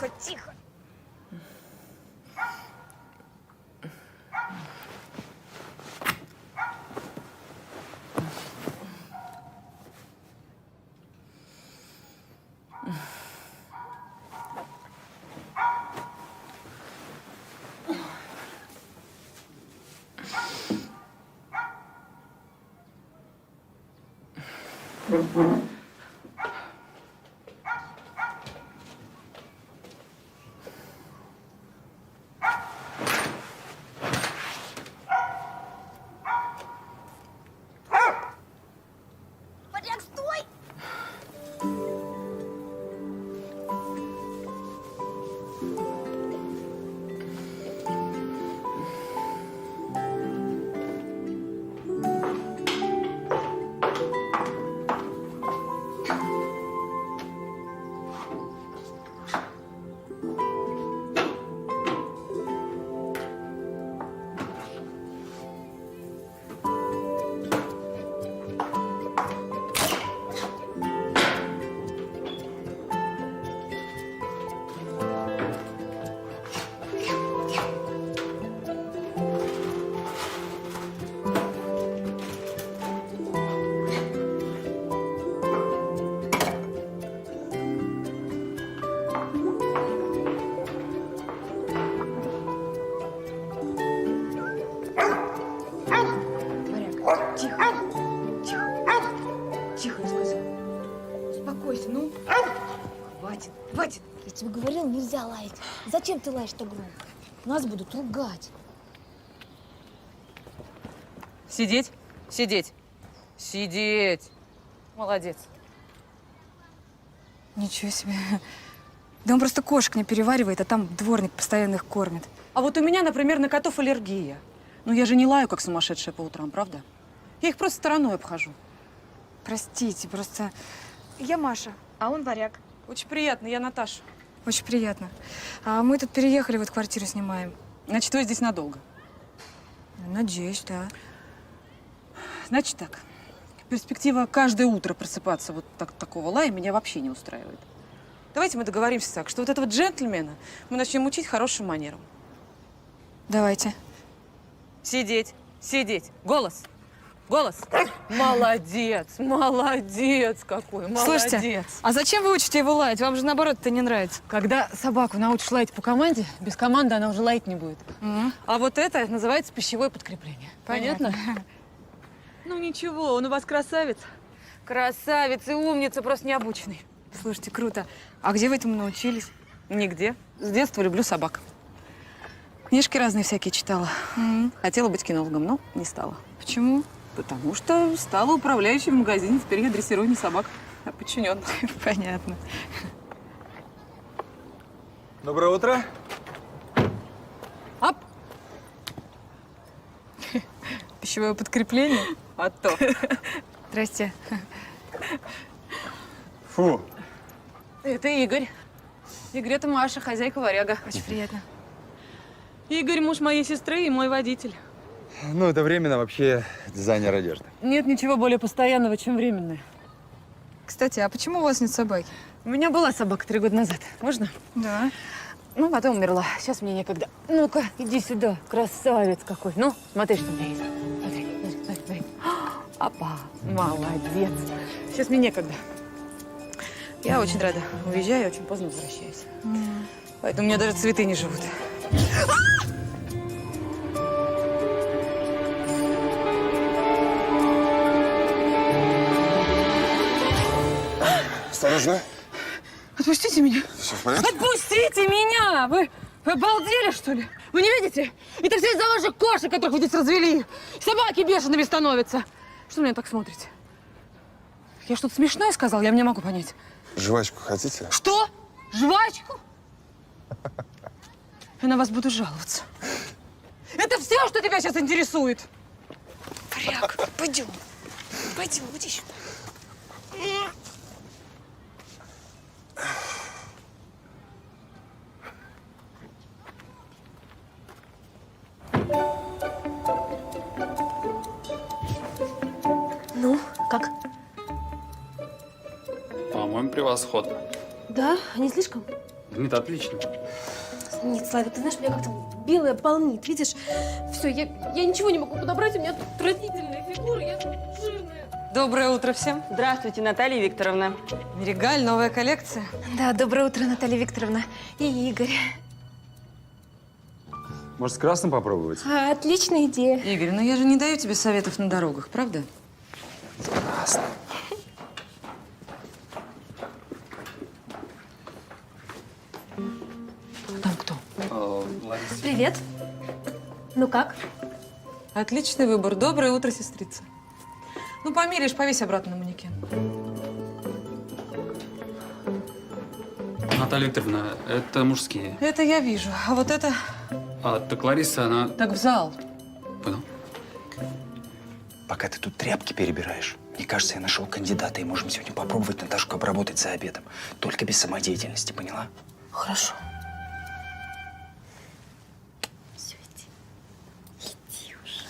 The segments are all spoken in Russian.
Тихо, тихо. Варяг, стой! Варяг, тихо. Тихо. Тихо, я сказала. Успокойся, ну. Хватит, хватит. Я тебе говорила, нельзя лаять. Зачем ты лаешь так громко? Нас будут ругать. Сидеть, сидеть, сидеть. Молодец. Ничего себе. Да он просто кошек не переваривает, а там дворник постоянно их кормит. А вот у меня, например, на котов аллергия. Ну, я же не лаю, как сумасшедшая по утрам, правда? Я их просто стороной обхожу. Простите, просто я Маша, а он Варяг. Очень приятно, я Наташа. Очень приятно. А мы тут переехали, вот квартиру снимаем. Значит, вы здесь надолго. Надеюсь, да. Значит так, перспектива каждое утро просыпаться вот такого лая меня вообще не устраивает. Давайте мы договоримся так, что вот этого джентльмена мы начнем учить хорошим манерам. Давайте. Сидеть, сидеть. Голос. Голос. Молодец, молодец какой, молодец. Слушайте, а зачем вы учите его лаять? Вам же наоборот это не нравится. Когда собаку научишь лаять по команде, без команды она уже лаять не будет. А вот это называется пищевое подкрепление. Понятно? Ну ничего, он у вас красавец. Красавец и умница, просто необученный. Слушайте, круто. А где вы этому научились? Нигде. С детства люблю собак. Книжки разные всякие читала. Хотела быть кинологом, но не стала. Почему? Потому что стала управляющей в магазине. Теперь я дрессирую не собак, а подчиненных. Понятно. Доброе утро. Ап! Пищевое подкрепление? А то. Здрасте. Фу. Это Игорь. Игорь, это Маша, хозяйка Варяга. Очень приятно. Игорь, муж моей сестры и мой водитель. Ну, это временно вообще дизайнер одежды. Нет ничего более постоянного, чем временное. Кстати, а почему у вас нет собаки? У меня была собака 3 года назад. Можно? Да. Ну, потом умерла. Сейчас мне некогда. Ну-ка, иди сюда. Красавец какой. Ну, смотри, что у меня есть. Смотри, смотри, смотри, смотри. Апа, молодец. Сейчас мне некогда. Я очень рада. Уезжаю, очень поздно возвращаюсь. Поэтому у меня даже цветы не живут. Осторожно. Отпустите меня. Все в порядке? Отпустите меня! Вы обалдели, что ли? Вы не видите? Это все из-за ваших кошек, которых вы здесь развели. Собаки бешеными становятся. Что вы меня так смотрите? Я что-то смешное сказал? Я не могу понять. Жвачку хотите? Что? Жвачку? Я на вас буду жаловаться. Это все, что тебя сейчас интересует? Варяг, пойдем. Пойдем, иди сюда. Ну, как? По-моему, превосходно. Да? Не слишком? Нет, отлично. Нет, Славик, ты знаешь, меня как-то белое полнит. Видишь, все, я ничего не могу подобрать, у меня тут отвратительная фигура, я жирная. Доброе утро всем. Здравствуйте, Наталья Викторовна. Регаль, новая коллекция. Да, доброе утро, Наталья Викторовна. И Игорь. Может, с красным попробовать? Отличная идея. Игорь, ну я же не даю тебе советов на дорогах, правда? Красный. Там кто? Привет. Ну как? Отличный выбор. Доброе утро, сестрица. Ну, померяешь, повесь обратно на манекен. Наталья Викторовна, это мужские. Это я вижу. А вот это… А так Лариса, она… Так в зал. Понял. Пока ты тут тряпки перебираешь, мне кажется, я нашел кандидата, и можем сегодня попробовать Наташку обработать за обедом. Только без самодеятельности, поняла? Хорошо. Все, иди. Иди уже.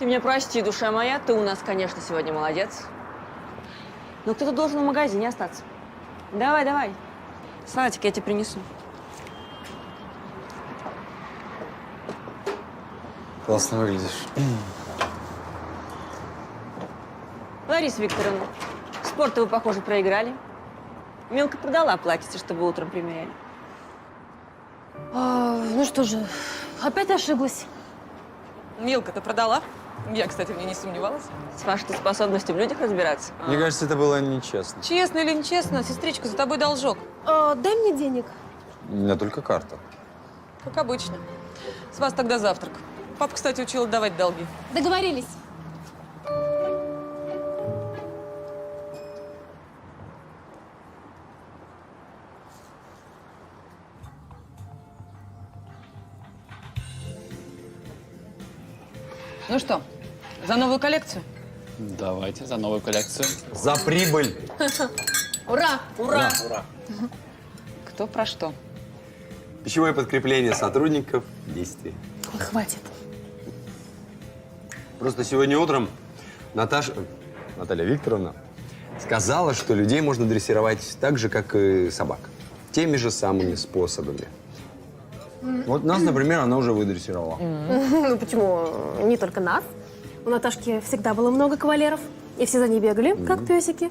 Ты меня прости, душа моя, ты у нас, конечно, сегодня молодец. Но кто-то должен в магазине остаться. Давай, давай. Салатик я тебе принесу. Классно выглядишь. Лариса Викторовна, спорт вы, похоже, проиграли. Милка продала платьице, чтобы утром примеряли. Ну что же, опять ошиблась. Милка, ты продала? Я, кстати, в ней не сомневалась. С вашей способностью в людях разбираться. Мне кажется, это было нечестно. Честно или нечестно, сестричка, за тобой должок. Дай мне денег. У меня только карта. Как обычно. С вас тогда завтрак. Папа, кстати, учил отдавать долги. Договорились. Ну что, за новую коллекцию? Давайте за новую коллекцию. За прибыль! Ура! Ура! Кто про что? Пищевое подкрепление сотрудников действий. Ой, хватит. Просто сегодня утром Наталья Викторовна сказала, что людей можно дрессировать так же, как и собак. Теми же самыми способами. Вот нас, например, она уже выдрессировала. Ну почему? Не только нас. У Наташки всегда было много кавалеров. И все за ней бегали, как песики.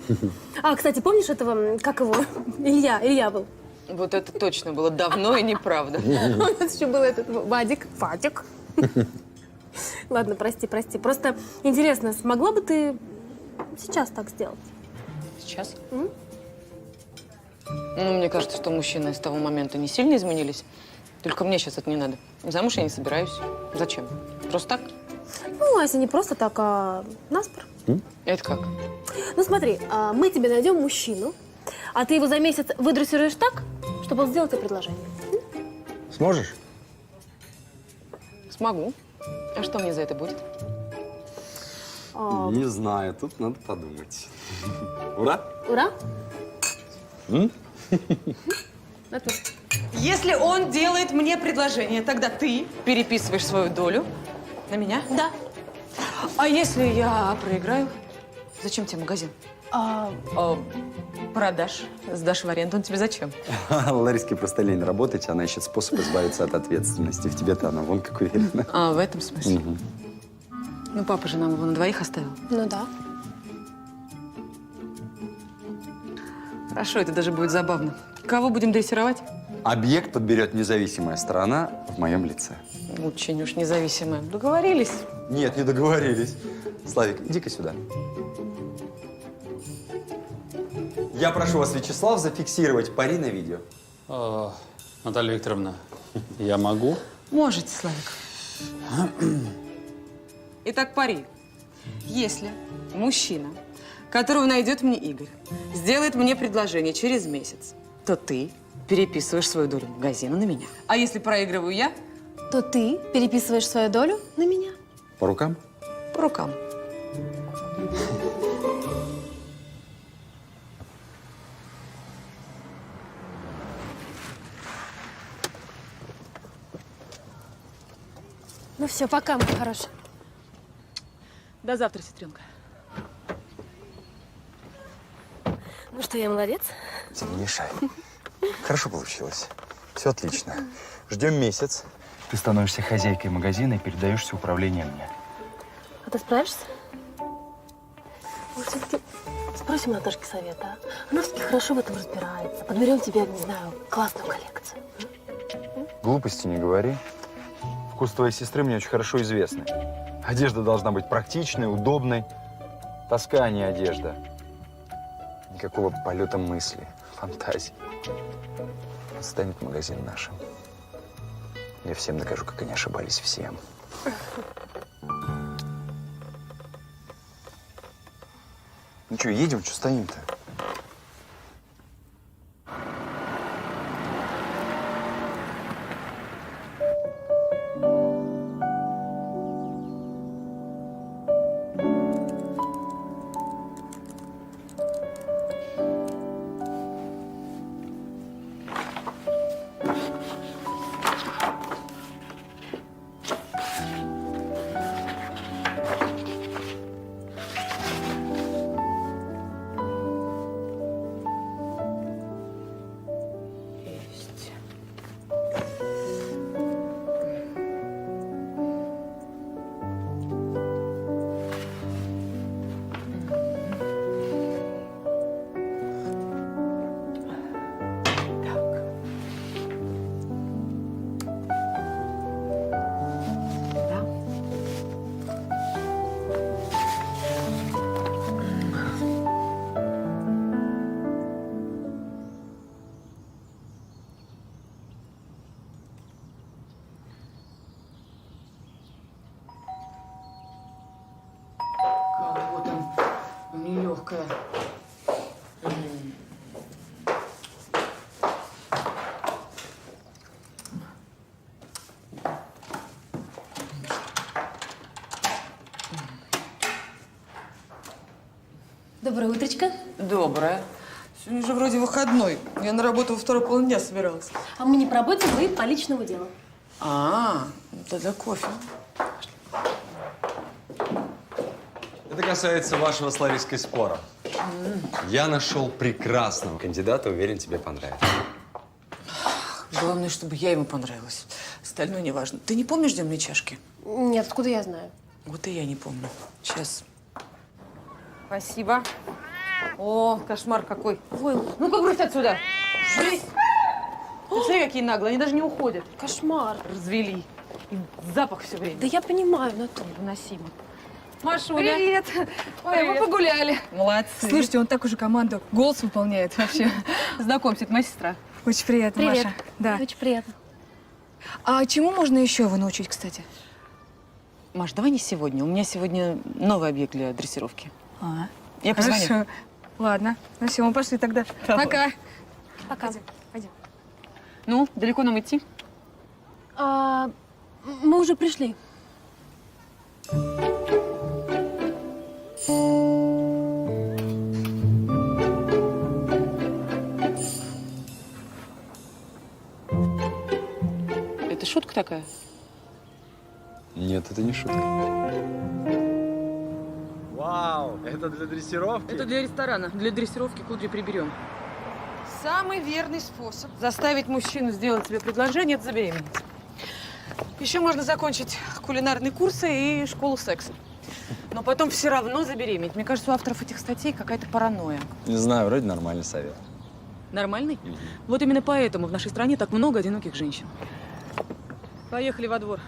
А, кстати, помнишь этого, как его? Илья был. Вот это точно было давно и неправда. У нас еще был этот Вадик. Ладно, прости. Просто интересно, смогла бы ты сейчас так сделать? Сейчас? Ну, мне кажется, что мужчины с того момента не сильно изменились. Только мне сейчас это не надо. Замуж я не собираюсь. Зачем? Просто так? Ну, а если не просто так, а наспор. Это как? Ну, смотри, мы тебе найдем мужчину, а ты его за месяц выдрессируешь так, чтобы он сделал тебе предложение. Сможешь? Смогу. А что мне за это будет? Не знаю, тут надо подумать. Ура! Ура? Это. Если он делает мне предложение, тогда ты переписываешь свою долю на меня? Да. А если я проиграю? Зачем тебе магазин? Продашь, сдашь в аренду. Он тебе зачем? Лариске просто лень работать, она ищет способ избавиться от ответственности. В тебе-то она вон как уверена. А, в этом смысле? Ну, папа же нам его на двоих оставил. Ну да. Хорошо, это даже будет забавно. Кого будем дрессировать? Объект подберет независимая сторона в моем лице. Очень уж независимые. Договорились? Нет, не договорились. Славик, иди-ка сюда. Я прошу вас, Вячеслав, зафиксировать пари на видео. Наталья Викторовна, я могу? Можете, Славик. Итак, пари. Если мужчина, которого найдет мне Игорь, сделает мне предложение через месяц, то ты переписываешь свою долю магазина на меня. А если проигрываю я? То ты переписываешь свою долю на меня. По рукам? По рукам. Ну все, пока, мой хороший. До завтра, сестренка. Ну что, я молодец? Тебе не мешай. Хорошо получилось. Все отлично. Ждем месяц. Ты становишься хозяйкой магазина и передаешь все управление мне. А ты справишься? Может, все-таки спросим Наташки совета, а? Она все-таки хорошо в этом разбирается. Подберем тебе, не знаю, классную коллекцию. Глупости не говори. Вкус твоей сестры мне очень хорошо известны. Одежда должна быть практичной, удобной. Тоска, а не одежда. Никакого полета мысли, фантазии. Станет магазин нашим. Я всем докажу, как они ошибались, всем. Ну что, едем? Что стоим-то? Кого там? Нелегкая. Доброе утречко. Доброе. Сегодня же вроде выходной. Я на работу во второй полдня собиралась. А мы не по работе, мы по личному делу. Тогда кофе. Это касается вашего с Лариской спора. Я нашел прекрасного кандидата, уверен, тебе понравится. Главное, чтобы я ему понравилась. Остальное не важно. Ты не помнишь, где у меня чашки? Нет, откуда я знаю? Вот и я не помню. Сейчас. Спасибо. О, кошмар какой. Ой, ну-ка, брысь отсюда. Жизнь. Ты смотри, какие наглые, они даже не уходят. Кошмар. Развели. И запах все время. Да я понимаю, Наталья. Невыносимо. Машуля. Привет! Ой, мы погуляли. Молодцы. Слушайте, он так уже команду голос выполняет вообще. Знакомься, это моя сестра. Очень приятно, Привет. Маша. Да. Очень приятно. А чему можно еще его научить, кстати? Маш, давай не сегодня. У меня сегодня новый объект для дрессировки. А, Я позвоню. хорошо. Ладно. Ну все, мы пошли тогда. Давай. Пока. Пока. Пойдем. Ну, далеко нам идти? Мы уже пришли. Это шутка такая? Нет, это не шутка. Вау, это для дрессировки? Это для ресторана. Для дрессировки кудри приберем. Самый верный способ заставить мужчину сделать тебе предложение – это забеременеть. Еще можно закончить кулинарные курсы и школу секса. Но потом все равно забеременеть. Мне кажется, у авторов этих статей какая-то паранойя. Не знаю, вроде нормальный совет. Нормальный? Вот именно поэтому в нашей стране так много одиноких женщин. Поехали во двор.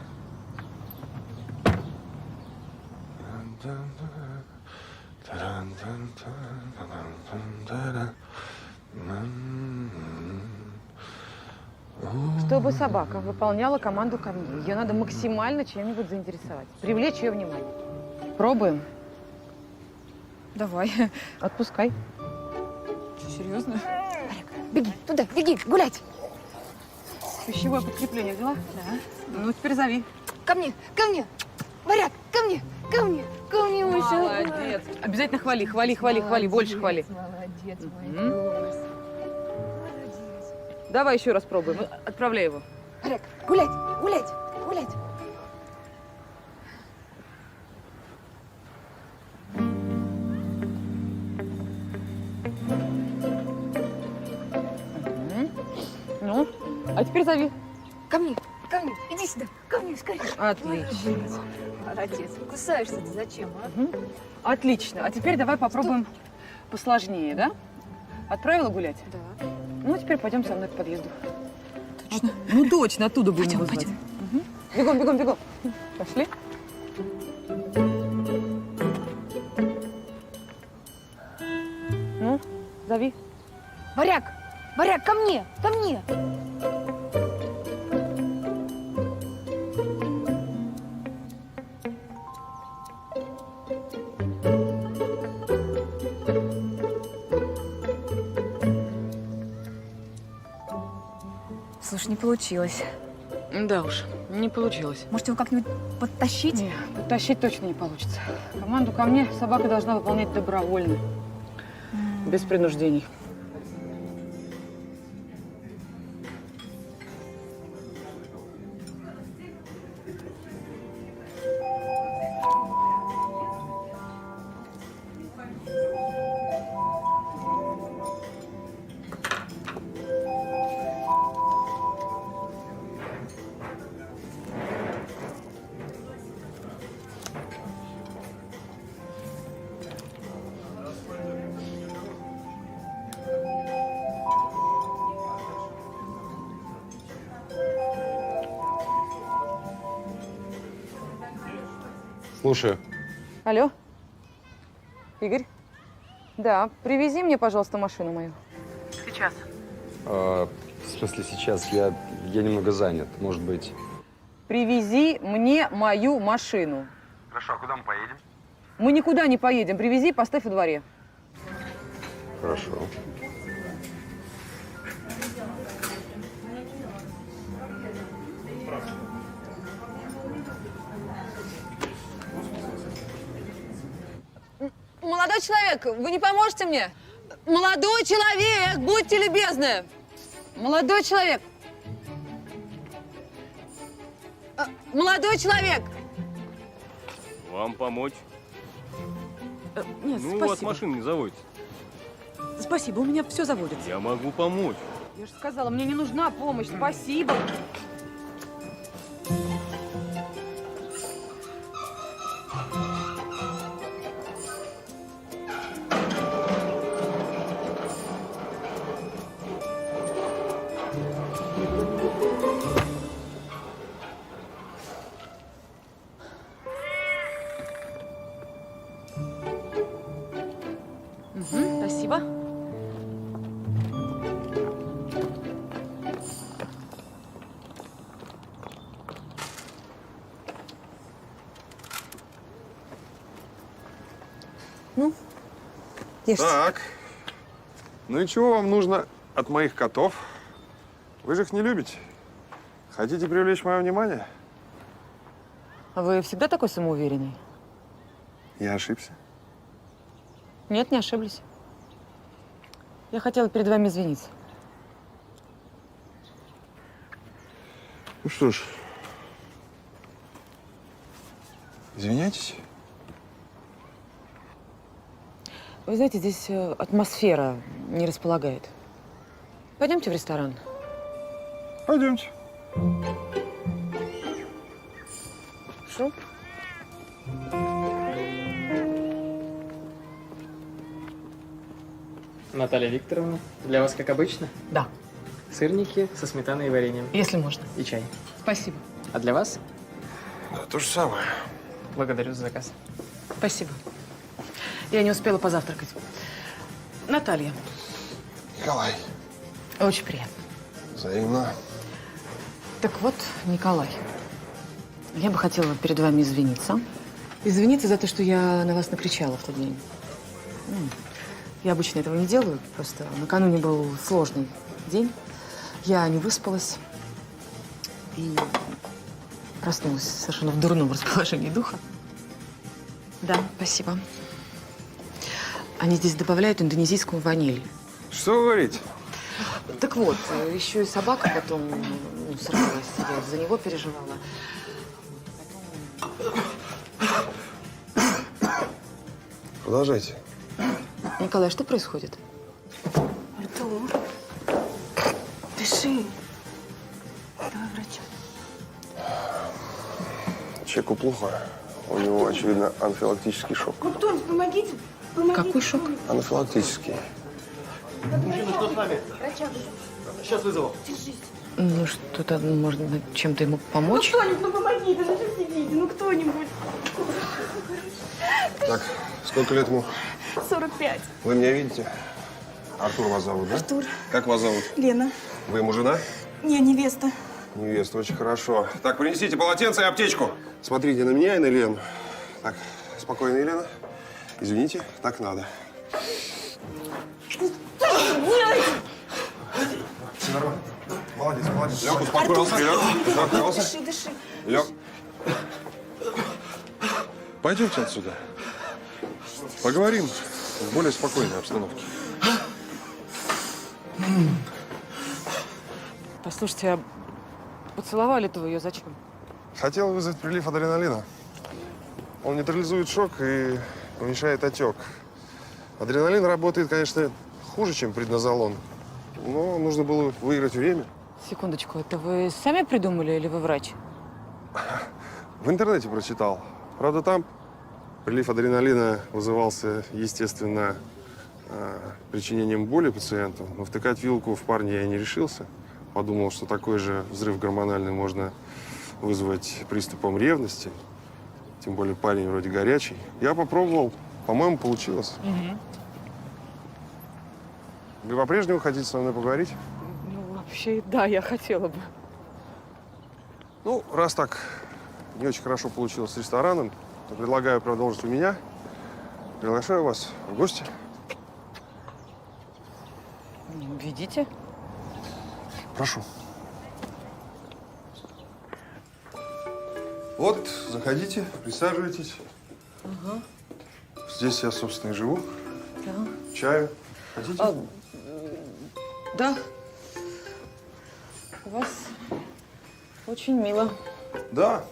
Чтобы собака выполняла команду ко мне, ее надо максимально чем-нибудь заинтересовать, привлечь ее внимание. Пробуем. Давай. Отпускай. Серьезно? Беги, туда, беги, гулять. Пищевое подкрепление взяла? Да. Ну, теперь зови. Ко мне, ко мне. Варяг, ко мне, ко мне, ко мне, Маша. Молодец. Обязательно хвали, хвали, хвали, хвали, больше хвали. Молодец, Мгм. Давай еще раз пробуем. Отправляй его. Варяг, гулять, гулять, гулять. А теперь зови. Ко мне, иди сюда, ко мне, скорее. Отлично. Молодец, кусаешься ты зачем, а? Отлично. А теперь давай попробуем посложнее, да? Отправила гулять? Да. Ну, теперь пойдем со мной к подъезду. Точно? Ну, точно, оттуда будем его звать. Мгм. Бегом, бегом, бегом. Пошли. Ну, зови. Варяг, ко мне, ко мне. Слушай, не получилось. Да уж, не получилось. Может, его как-нибудь подтащить? Не, подтащить точно не получится. Команду ко мне собака должна выполнять добровольно. Без принуждений. Слушаю. Алло? Игорь? Да, привези мне, пожалуйста, машину мою. Сейчас. В смысле, сейчас я немного занят. Может быть. Привези мне мою машину. Хорошо, а куда мы поедем? Мы никуда не поедем. Привези и поставь во дворе. Хорошо. Молодой человек, вы не поможете мне? Молодой человек, будьте любезны. Молодой человек. Молодой человек. Вам помочь? Нет, Ну, спасибо. у вас машина не заводится. Спасибо, у меня все заводится. Я могу помочь. Я же сказала, мне не нужна помощь. Спасибо. Спасибо. Ну, ешьте. Так. Ну и чего вам нужно от моих котов? Вы же их не любите. Хотите привлечь мое внимание? А вы всегда такой самоуверенный? Я ошибся. Нет, не ошиблись. Я хотела перед вами извиниться. Ну что ж, извиняйтесь. Вы знаете, здесь атмосфера не располагает. Пойдемте в ресторан. Пойдемте. Хорошо? Наталья Викторовна, для вас как обычно? Да. Сырники со сметаной и вареньем. Если можно. И чай. Спасибо. А для вас? Да, то же самое. Благодарю за заказ. Спасибо. Я не успела позавтракать. Наталья. Николай. Очень приятно. Взаимно. Так вот, Николай, я бы хотела перед вами извиниться. Извиниться за то, что я на вас накричала в тот день. Я обычно этого не делаю, просто накануне был сложный день. Я не выспалась и проснулась совершенно в дурном расположении духа. Да, спасибо. Они здесь добавляют индонезийскую ваниль. Что вы говорите? Так вот, еще и собака потом сорвалась. Я за него переживала. Продолжайте. Николай, что происходит? Артур, дыши. Давай врача. Человеку плохо. У него, очевидно, анафилактический шок. Ну кто-нибудь, помогите. Помогите. Какой шок? Анафилактический. Ну, что-то, может быть, чем-то ему помочь? Кто-нибудь, ну помогите, ну что сидите, ну кто-нибудь. Так, сколько лет ему? 45. Вы меня видите? Артур вас зовут, да? Артур. Как вас зовут? Лена. Вы ему жена? Не, невеста. Невеста, очень хорошо. Так, принесите полотенце и аптечку. Смотрите на меня и на Лену. Так, спокойно, Елена. Извините, так надо. Все нормально. Молодец, молодец. Лег, успокоился. Лег, успокоился. Дыши, дыши. Лег. Пойдемте отсюда. Поговорим в более спокойной обстановке. Послушайте, а поцеловали-то вы ее зачем? Хотел вызвать прилив адреналина. Он нейтрализует шок и уменьшает отек. Адреналин работает, конечно, хуже, чем преднизолон. Но нужно было выиграть время. Секундочку, это вы сами придумали или вы врач? В интернете прочитал. Правда, там прилив адреналина вызывался, естественно, причинением боли пациенту. Но втыкать вилку в парня я не решился. Подумал, что такой же взрыв гормональный можно вызвать приступом ревности. Тем более парень вроде горячий. Я попробовал. По-моему, получилось. Вы по-прежнему хотите со мной поговорить? Ну, вообще, да, я хотела бы. Ну, раз так не очень хорошо получилось с рестораном, то предлагаю продолжить у меня. Приглашаю вас в гости. Ведите. Прошу. Вот, заходите, присаживайтесь. Ага. Здесь я, собственно, и живу. Да. Чаю хотите? Да. У вас очень мило. Да.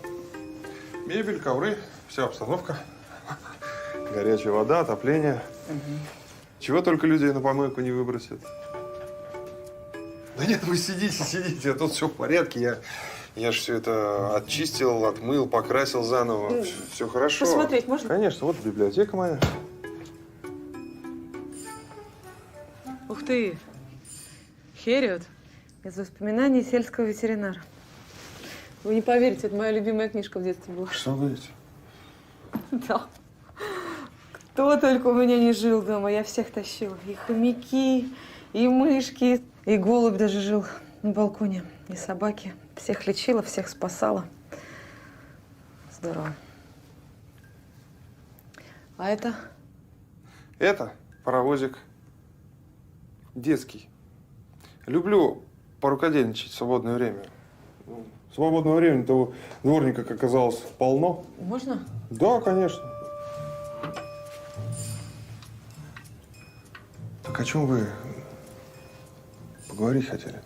Мебель, ковры, вся обстановка. Горячая вода, отопление. Чего только люди на помойку не выбросят. Да нет, вы сидите, сидите, а тут все в порядке. Я ж все это очистил, отмыл, покрасил заново. Все хорошо. Посмотреть можно? Конечно, вот библиотека моя. Ух ты! Хериот из воспоминаний сельского ветеринара. Вы не поверите, это моя любимая книжка в детстве была. Что вы говорите? Да. Кто только у меня не жил дома, я всех тащила. И хомяки, и мышки, и голубь даже жил на балконе, и собаки. Всех лечила, всех спасала. Здорово. А это? Это паровозик. Детский. Люблю порукодельничать в свободное время. Свободного времени того дворника, как оказалось, полно. Можно? Да, конечно. Так о чем вы поговорить хотели?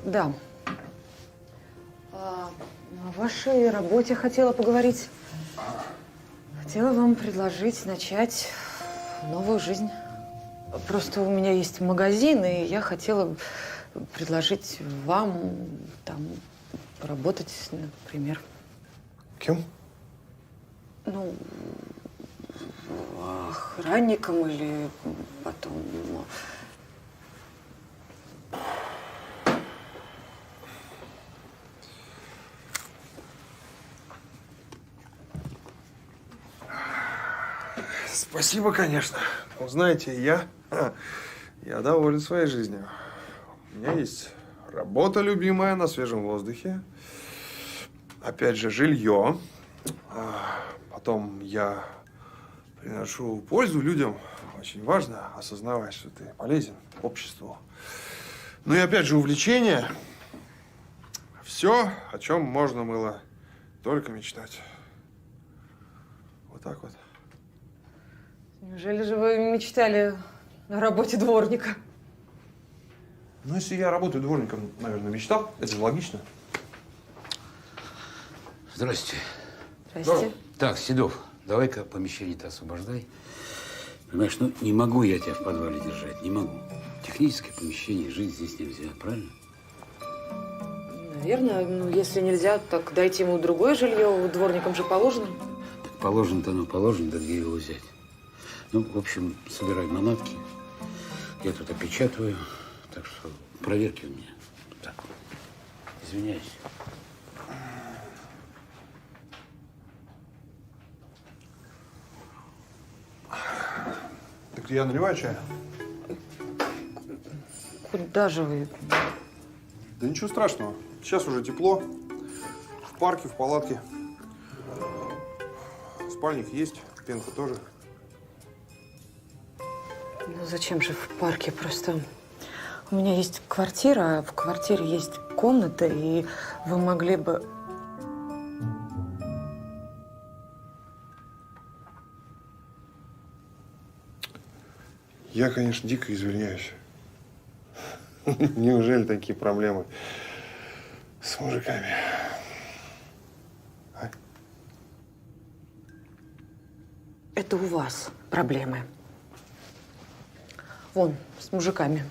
Да. О вашей работе хотела поговорить. Хотела вам предложить начать новую жизнь. Просто у меня есть магазин, и я хотела предложить вам там поработать, например. Кем? Ну, охранником или потом... Спасибо, конечно. Но знаете, я доволен своей жизнью. У меня есть работа любимая на свежем воздухе. Опять же, жилье. Потом я приношу пользу людям. Очень важно осознавать, что ты полезен обществу. Ну и опять же, увлечение. Все, о чем можно было только мечтать. Вот так вот. Неужели же вы мечтали о работе дворника? Ну, если я работаю дворником, наверное, мечтал. Это же логично. Здрасте. Здрасте. Так, Седов, давай-ка помещение-то освобождай. Понимаешь, ну не могу я тебя в подвале держать, не могу. Техническое помещение, жить здесь нельзя, правильно? Наверное, ну, если нельзя, так дайте ему другое жилье, дворникам же положено. Так положено-то оно положено, да где его взять? Ну, в общем, собирай манатки. Я тут опечатываю, так что проверки у меня. Так, извиняюсь. Так я наливаю чая? Куда же вы? Да ничего страшного. Сейчас уже тепло. В парке, в палатке. Спальник есть, пенка тоже. Ну, зачем же в парке? Просто у меня есть квартира, а в квартире есть комната, и вы могли бы… Я, конечно, дико извиняюсь. Неужели такие проблемы с мужиками? А? Это у вас проблемы. Вон, с мужиками.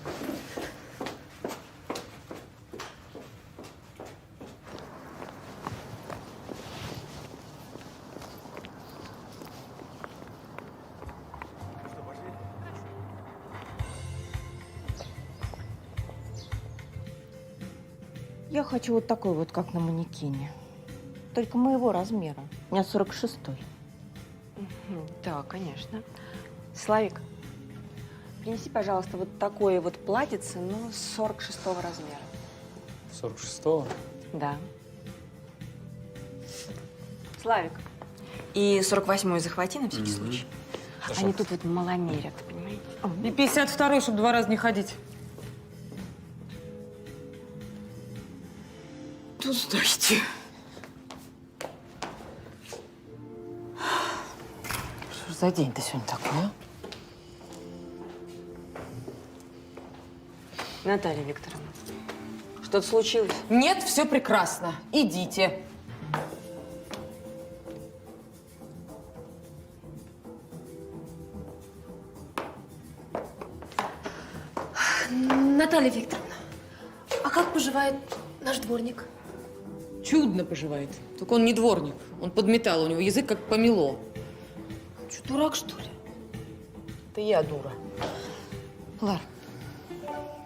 Я хочу вот такой вот, как на манекене. Только моего размера. У меня 46-й. Да, конечно. Славик, принеси, пожалуйста, вот такое вот платьице, но 46-го размера. 46-го? Да. Славик. И 48-й захвати на всякий случай. Они тут вот маломерят, понимаете? И 52-й, чтобы 2 раза не ходить. Тут стойте. Что ж за день-то сегодня такой, а? Наталья Викторовна, что-то случилось? Нет, все прекрасно. Идите. Наталья Викторовна, а как поживает наш дворник? Чудно поживает. Только он не дворник. Он подметал, у него язык как помело. Что, дурак, что ли? Это я дура. Лар,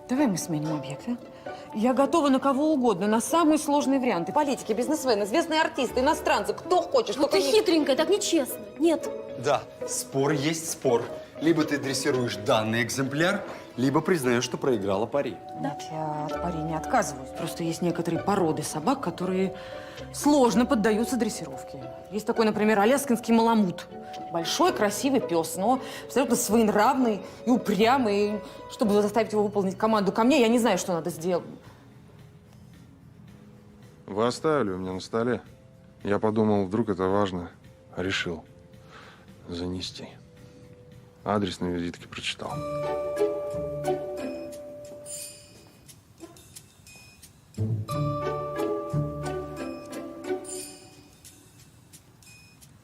давай мы сменим объект, а? Я готова на кого угодно, на самые сложные варианты. Политики, бизнесмены, известные артисты, иностранцы, кто хочешь. Ну ты хитренькая, так нечестно. Нет. Да, спор есть спор. Либо ты дрессируешь данный экземпляр, либо признаешь, что проиграла пари. Нет, я от пари не отказываюсь. Просто есть некоторые породы собак, которые сложно поддаются дрессировке. Есть такой, например, аляскинский маламут. Большой, красивый пес, но абсолютно своенравный и упрямый. И чтобы заставить его выполнить команду ко мне, я не знаю, что надо сделать. Вы оставили у меня на столе. Я подумал, вдруг это важно. Решил занести. Адрес на визитке прочитал.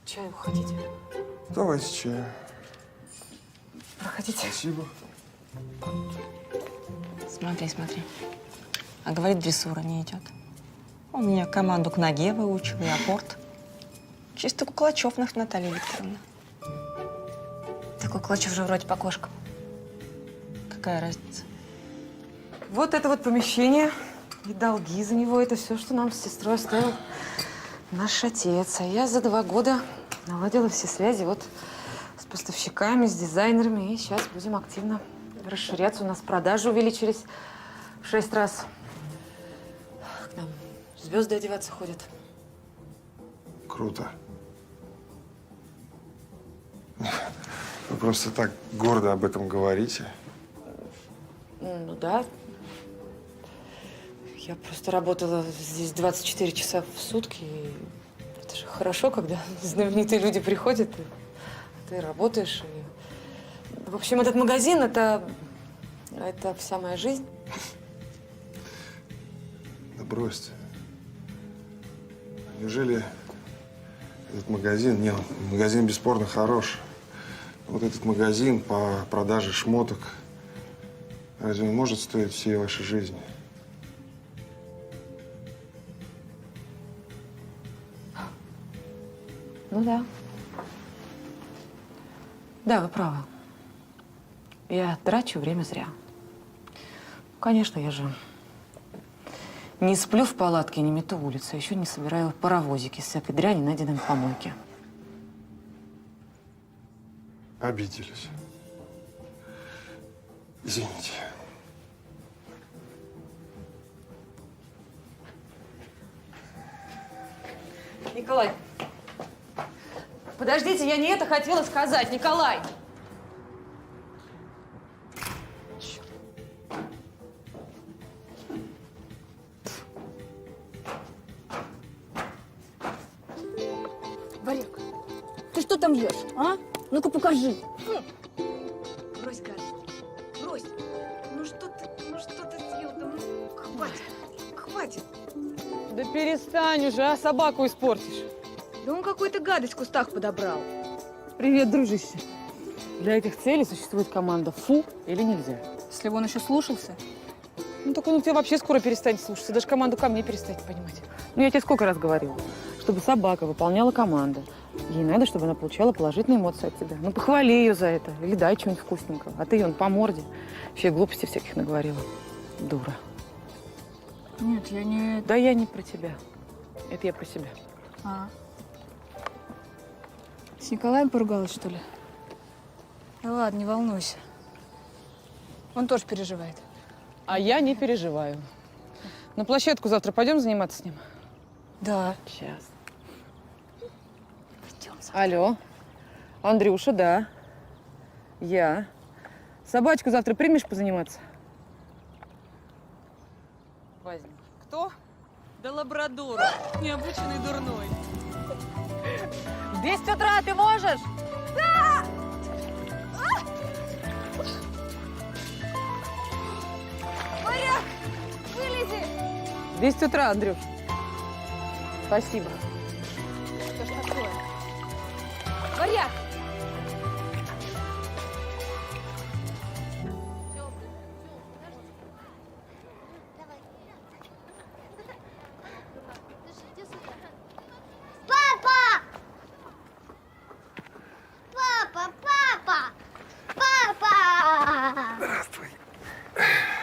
Чаю хотите? Давайте чаю. Проходите. Спасибо. Смотри, смотри. А говорит, дрессура не идет. Он меня команду к ноге выучил и апорт. Чисто Куклачев наш, Наталья Викторовна. Так Куклачев же вроде по кошкам. Какая разница? Вот это вот помещение и долги за него. Это все, что нам с сестрой оставил наш отец. А я за 2 года наладила все связи вот с поставщиками, с дизайнерами. И сейчас будем активно расширяться. У нас продажи увеличились в 6 раз. К нам звезды одеваться ходят. Круто. Вы просто так гордо об этом говорите. Ну да. Я просто работала здесь 24 часа в сутки. И это же хорошо, когда знаменитые люди приходят, и ты работаешь. И… В общем, этот магазин – это вся моя жизнь. Да бросьте. Неужели этот магазин… Нет, магазин бесспорно хорош. Вот этот магазин по продаже шмоток, разве он может стоить всей вашей жизни? Ну да. Да, вы правы. Я трачу время зря. Конечно, я же не сплю в палатке, не мету улицу, еще не собираю паровозики с всякой дряни, найденной на помойке. Обиделись. Извините. Николай, подождите, я не это хотела сказать, Николай! Варек, ты что там ешь, а? Ну-ка покажи. Брось гадость. Брось. Ну что ты съел-то? Ну, хватит. Хватит. Да перестань уже, а собаку испортишь. Да он какую-то гадость в кустах подобрал. Привет, дружище. Для этих целей существует команда «фу» или «нельзя». Если бы он еще слушался. Ну, так он у тебя вообще скоро перестанет слушаться. Даже команду ко мне перестанет понимать. Ну, я тебе сколько раз говорила, чтобы собака выполняла команду. Ей надо, чтобы она получала положительные эмоции от тебя. Ну, похвали ее за это. Или дай чего-нибудь вкусненького. А ты ее по морде. Вообще глупости всяких наговорила. Дура. Нет, я не... Да я не про тебя. Это я про себя. А. С Николаем поругалась, что ли? Да ладно, не волнуйся. Он тоже переживает. А я не переживаю. На площадку завтра пойдем заниматься с ним? Да. Сейчас. Пойдем. Алло. Андрюша, да. Я. Собачку завтра примешь позаниматься? Возьми. Кто? Да лабрадор. Необученный дурной. В 10 утра ты можешь? Да! Варяг, вылези! В 10 утра, Андрюш. Спасибо. Что ж такое? Варяг!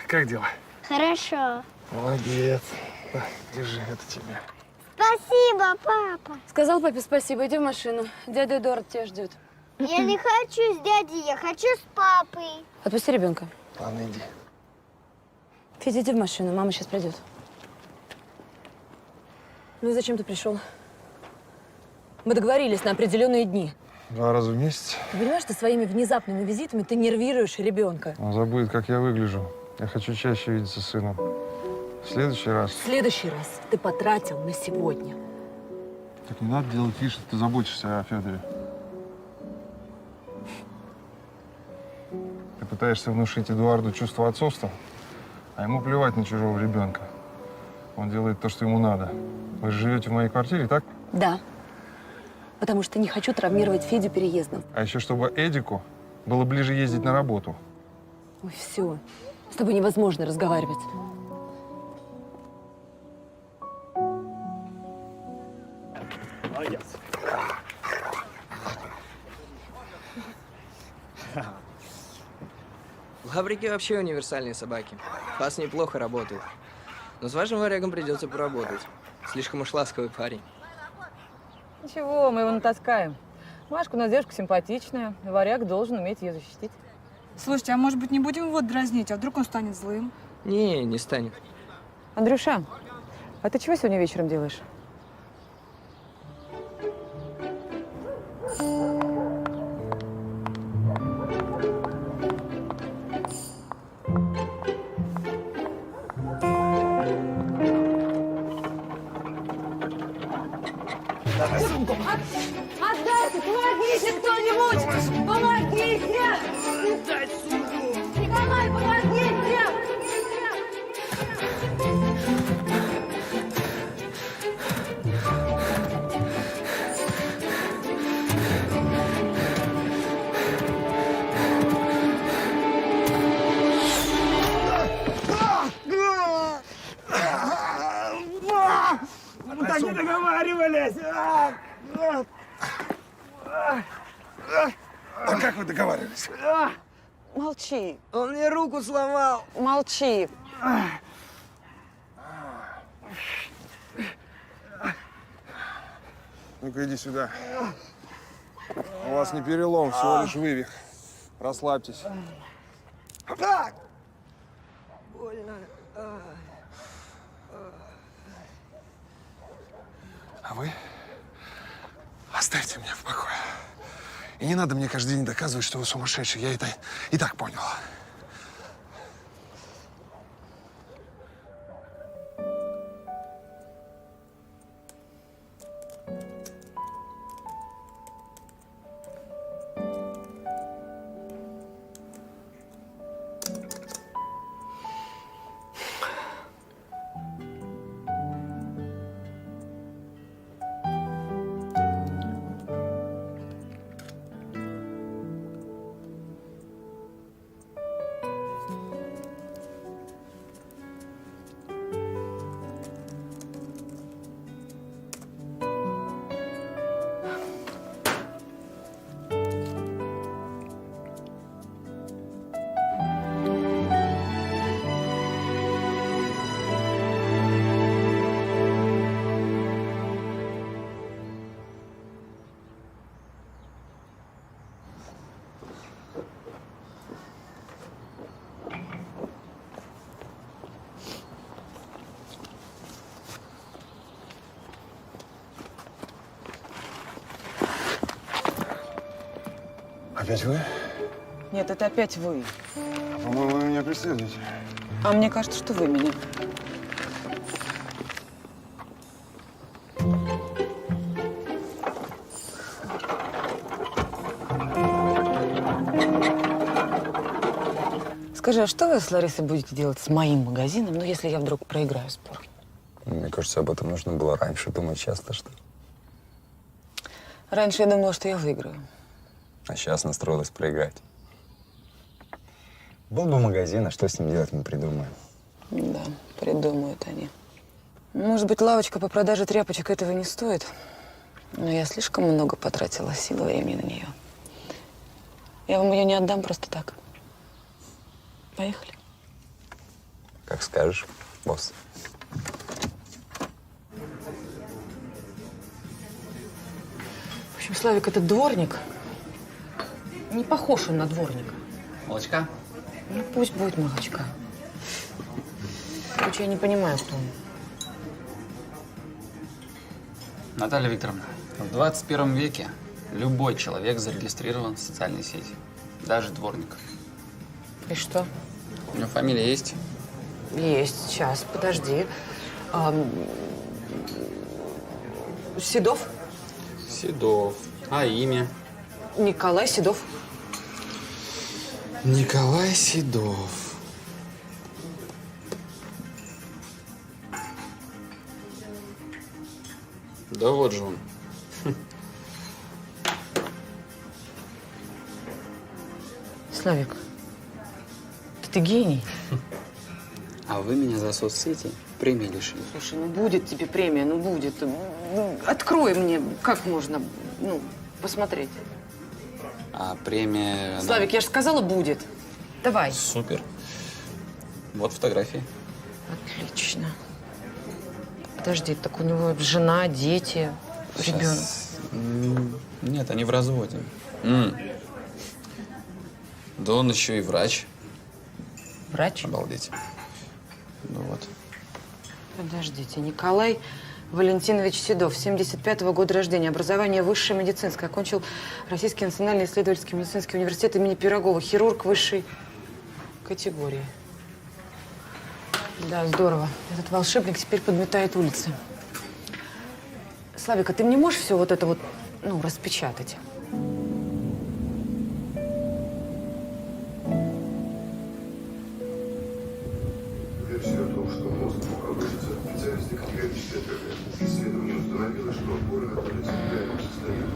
Как дела? Хорошо. Молодец. На, держи, это тебе. Спасибо, папа. Сказал папе спасибо, иди в машину. Дядя Эдуард тебя ждет. Я не хочу с дядей, я хочу с папой. Отпусти ребенка. Ладно, иди. Федя, иди в машину, мама сейчас придет. Ну и зачем ты пришел? Мы договорились на определенные дни. 2 раза в месяц. Ты понимаешь, что своими внезапными визитами ты нервируешь ребенка. Он забудет, как я выгляжу. Я хочу чаще видеться с сыном. В следующий раз. В следующий раз ты потратил на сегодня. Так не надо делать вид, что ты заботишься о Федоре. Ты пытаешься внушить Эдуарду чувство отцовства, а ему плевать на чужого ребенка. Он делает то, что ему надо. Вы же живете в моей квартире, так? Да. Потому что не хочу травмировать Федю переездом. А еще чтобы Эдику было ближе ездить на работу. Ой, все. С тобой невозможно разговаривать. Молодец. Лабрики вообще универсальные собаки. Пас неплохо работает. Но с вашим варягом придется поработать. Слишком уж ласковый парень. Ничего, мы его натаскаем. Машка у нас девушка симпатичная. И варяг должен уметь ее защитить. Слушайте, а может быть, не будем его дразнить, а вдруг он станет злым? Не станет. Андрюша, а ты чего сегодня вечером делаешь? Отдайте! Помогите кто-нибудь! Помогите! Дай сумку! Николай, помогите! Мы так не договаривались! Молчи. Он мне руку сломал. Молчи. Ну-ка, иди сюда. У вас не перелом, всего лишь вывих. Расслабьтесь. Так! Больно. А вы оставьте меня в покое. И не надо мне каждый день доказывать, что вы сумасшедший. Я это и так понял. Опять вы? Нет, это опять вы. По-моему, вы меня преследуете. А мне кажется, что вы меня. Скажи, а что вы с Ларисой будете делать с моим магазином, ну, если я вдруг проиграю спор? Мне кажется, об этом нужно было раньше думать часто, что. Раньше я думала, что я выиграю. А сейчас настроилась проиграть. Был бы магазин, а что с ним делать, мы придумаем. Да, придумают они. Может быть, лавочка по продаже тряпочек этого не стоит, но я слишком много потратила сил и времени на нее. Я вам ее не отдам просто так. Поехали. Как скажешь, босс. В общем, Славик, этот дворник, не похож он на дворника. Молочка? Ну, пусть будет молочка. Короче, я не понимаю, кто он. Наталья Викторовна, в 21 веке любой человек зарегистрирован в социальной сети. Даже дворник. И что? У него фамилия есть? Есть. Сейчас, подожди. Седов? Седов. А имя? Николай Седов. Николай Седов. Да вот же он. Славик, ты гений. А вы меня за соцсети премии лишили. Слушай, ну будет тебе премия, ну будет. Ну, открой мне, как можно, ну, посмотреть. А премия… она- Славик, я же сказала, будет. Давай. Супер. Вот фотографии. Отлично. Подожди, так у него жена, дети, ребенок. Нет, они в разводе. Да он еще и врач. Врач? Обалдеть. Ну вот. Подождите, Николай Валентинович Седов, 75-го года рождения, образование высшее медицинское, окончил Российский национальный исследовательский медицинский университет имени Пирогова, хирург высшей категории. Да, здорово. Этот волшебник теперь подметает улицы. Славик, а ты мне можешь все вот это вот, ну, распечатать? Версия о том, что мозг мог обрушиться, специалисты категорически отвергают. Исследование установило, что опоры находятся в идеальном состоянии.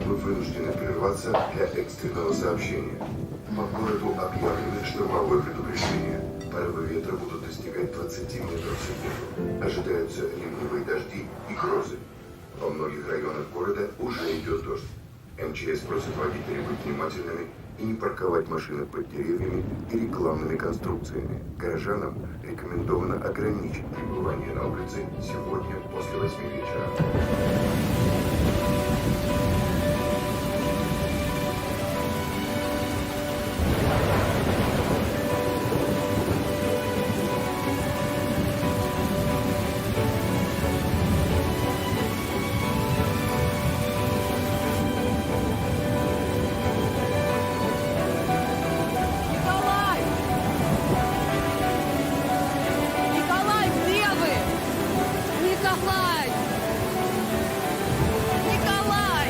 Мы вынуждены прерваться для экстренного сообщения. По городу объявлены штормовое предупреждение. Порывы ветра будут достигать 20 метров в секунду. Ожидаются ливневые дожди и грозы. Во многих районах города уже идет дождь. МЧС просит водителей быть внимательными и не парковать машины под деревьями и рекламными конструкциями. Горожанам рекомендовано ограничить пребывание на улице сегодня после 8 вечера. Николай! Николай, где вы? Николай! Николай!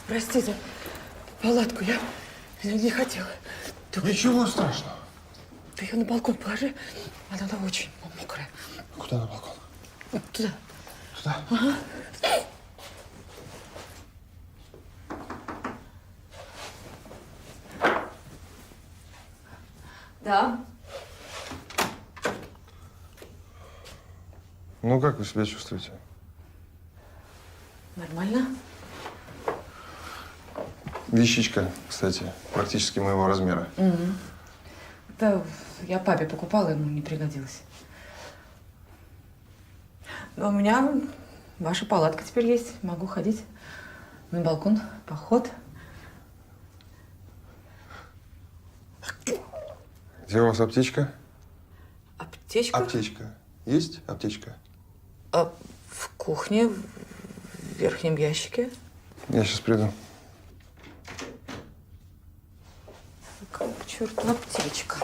Простите, палатку я не хотела. Ничего страшного. Ты ее на балкон положи, она очень мокрая. Куда на балкон? Вот туда. Туда? Ага. Да. Ну, как вы себя чувствуете? Нормально? Вещичка, кстати, практически моего размера. Да, я папе покупала, ему не пригодилось. Но у меня ваша палатка теперь есть. Могу ходить на балкон, поход. Где у вас аптечка? Аптечка? Аптечка. Есть аптечка? А в кухне, в верхнем ящике. Я сейчас приду. Как к черту аптечка.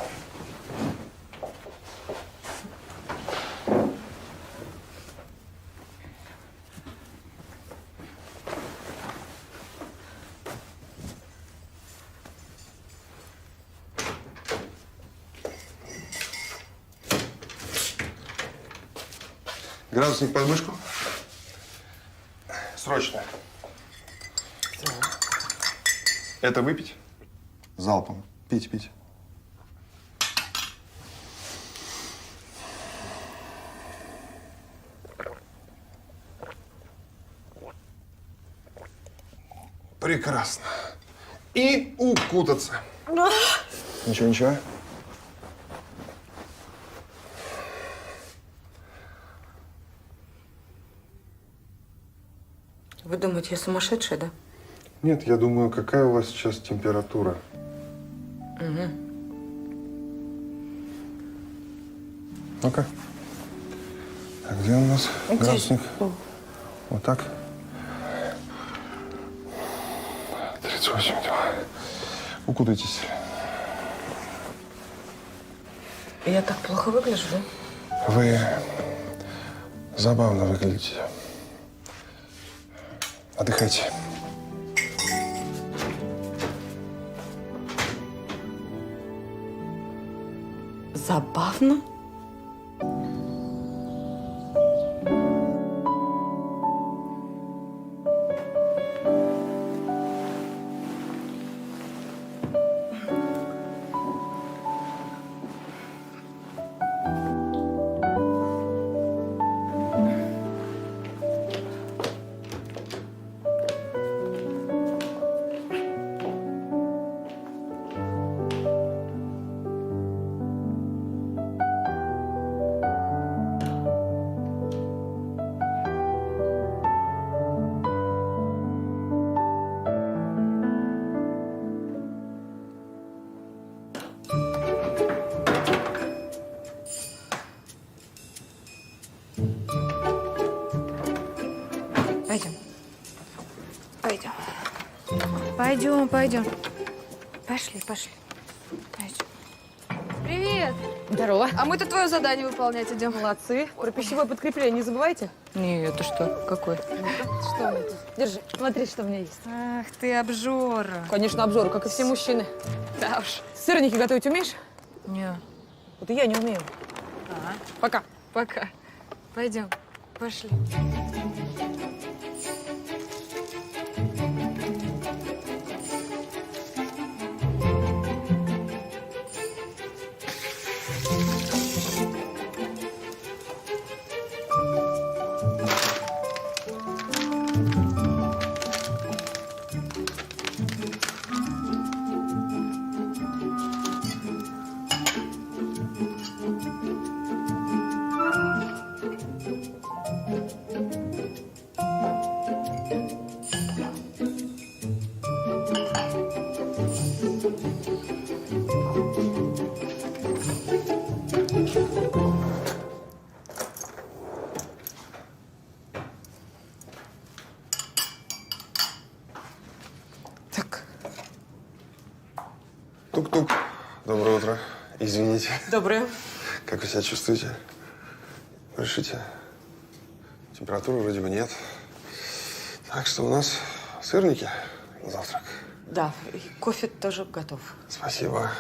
Градусник под мышку. Срочно. Это выпить? Залпом. Пить, пить. Прекрасно. И укутаться. Ничего, ничего. Вы думаете, я сумасшедшая, да? Нет, я думаю, какая у вас сейчас температура? Угу. Ну-ка. Так, где у нас градусник? Вот так. 38. Укутайтесь. Я так плохо выгляжу, да? Вы забавно выглядите. Отдыхайте. Забавно? Пойдем, пойдем. Пошли, пошли. Пойдем. Привет. Здорово. А мы-то твое задание выполнять идем. Молодцы. Про пищевое подкрепление не забывайте. Не, это что? Какой? Что у меня тут? Держи, смотри, что у меня есть. Ах ты, обжора. Конечно, обжоры, как и все мужчины. Да уж. Сырники готовить умеешь? Не. Вот и я не умею. Пока. Пока. Пойдем. Пошли. Тук-тук. Доброе утро. Извините. Доброе. Как вы себя чувствуете? Решите? Температуры вроде бы нет. Так что у нас сырники на завтрак. Да, и кофе тоже готов. Спасибо.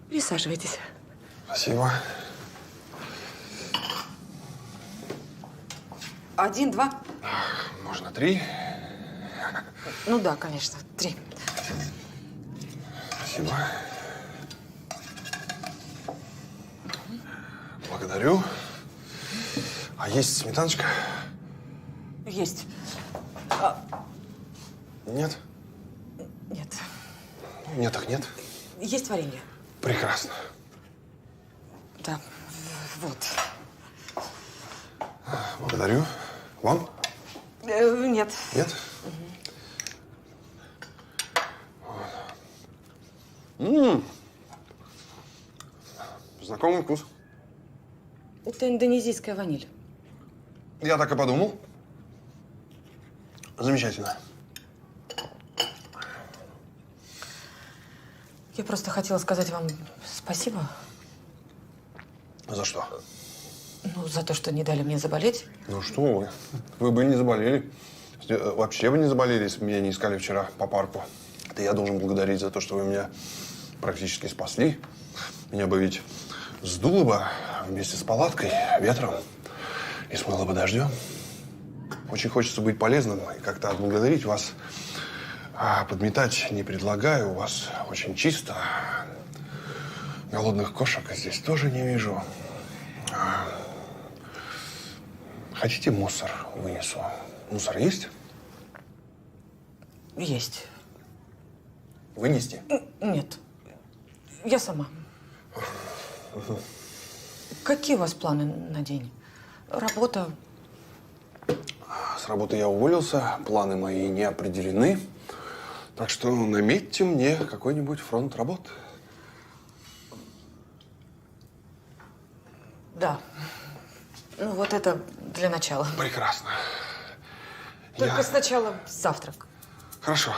Присаживайтесь. Спасибо. 1, 2. Можно 3. Ну да, конечно, 3. Спасибо. Благодарю. А есть сметаночка? Есть. Нет? Нет. Нет, так нет. Есть варенье? Прекрасно. Да. Вот. Благодарю. Вам? Нет. Нет? Знакомый вкус. Это индонезийская ваниль. Я так и подумал. Замечательно. Я просто хотела сказать вам спасибо. За что? Ну, за то, что не дали мне заболеть. Ну что вы? Вы бы не заболели. Вообще бы не заболели, если бы меня не искали вчера по парку. Это я должен благодарить за то, что вы меня практически спасли. Меня бы ведь сдуло бы вместе с палаткой, ветром и смыло бы дождем. Очень хочется быть полезным и как-то отблагодарить вас. А подметать не предлагаю. У вас очень чисто. Голодных кошек здесь тоже не вижу. Хотите, мусор вынесу? Мусор есть? Есть. Вынести? Нет. Я сама. Какие у вас планы на день? Работа? С работы я уволился, планы мои не определены. Так что наметьте мне какой-нибудь фронт работ. Да. Ну, вот это для начала. Прекрасно. Только сначала завтрак. Хорошо.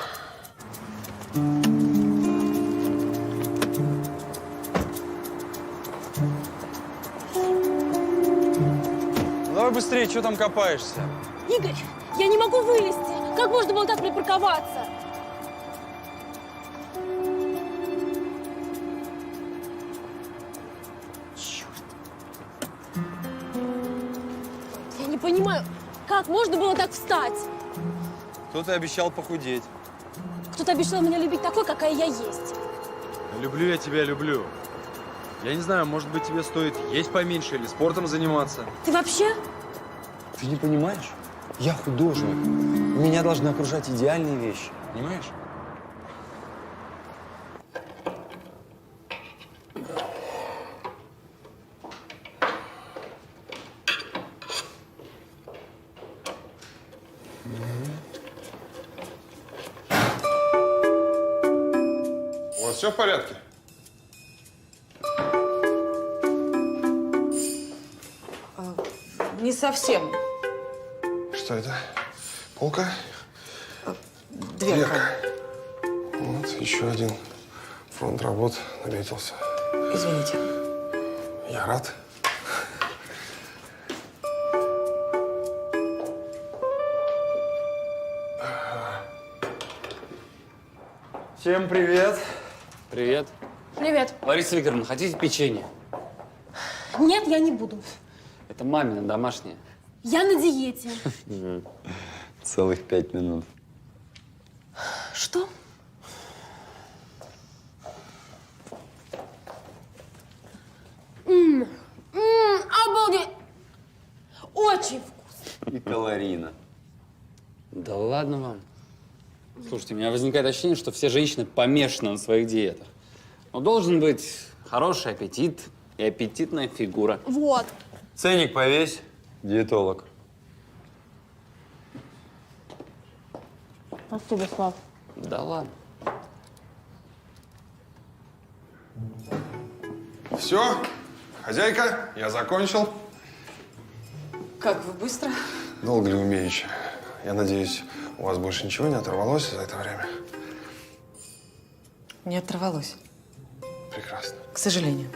Давай быстрее, что там копаешься? Игорь, я не могу вылезти. Как можно было так припарковаться? Черт. Я не понимаю, как можно было так встать? Кто-то обещал похудеть. Кто-то обещал меня любить такой, какая я есть. Люблю я тебя, люблю. Я не знаю, может быть, тебе стоит есть поменьше или спортом заниматься. Ты вообще? Ты не понимаешь? Я художник. Меня должны окружать идеальные вещи. Понимаешь? У вас все в порядке? Не совсем. Что это? Полка? Дверка. еще один фронт работ наметился. Извините. Я рад. Всем привет. Привет. Привет. Лариса Викторовна, хотите печенье? Нет, я не буду. Это мамина домашняя. Я на диете. Целых 5 минут. Что? Обалдеть! Очень вкусно. И калорийно. Да ладно вам. Слушайте, у меня возникает ощущение, что все женщины помешаны на своих диетах. Но должен быть хороший аппетит и аппетитная фигура. Вот. Ценник повесь, диетолог. Спасибо, Слав. Да ладно. Все, хозяйка, я закончил. Как вы быстро? Долго ли умеючи? Я надеюсь, у вас больше ничего не оторвалось за это время? Не оторвалось, Прекрасно. к сожалению.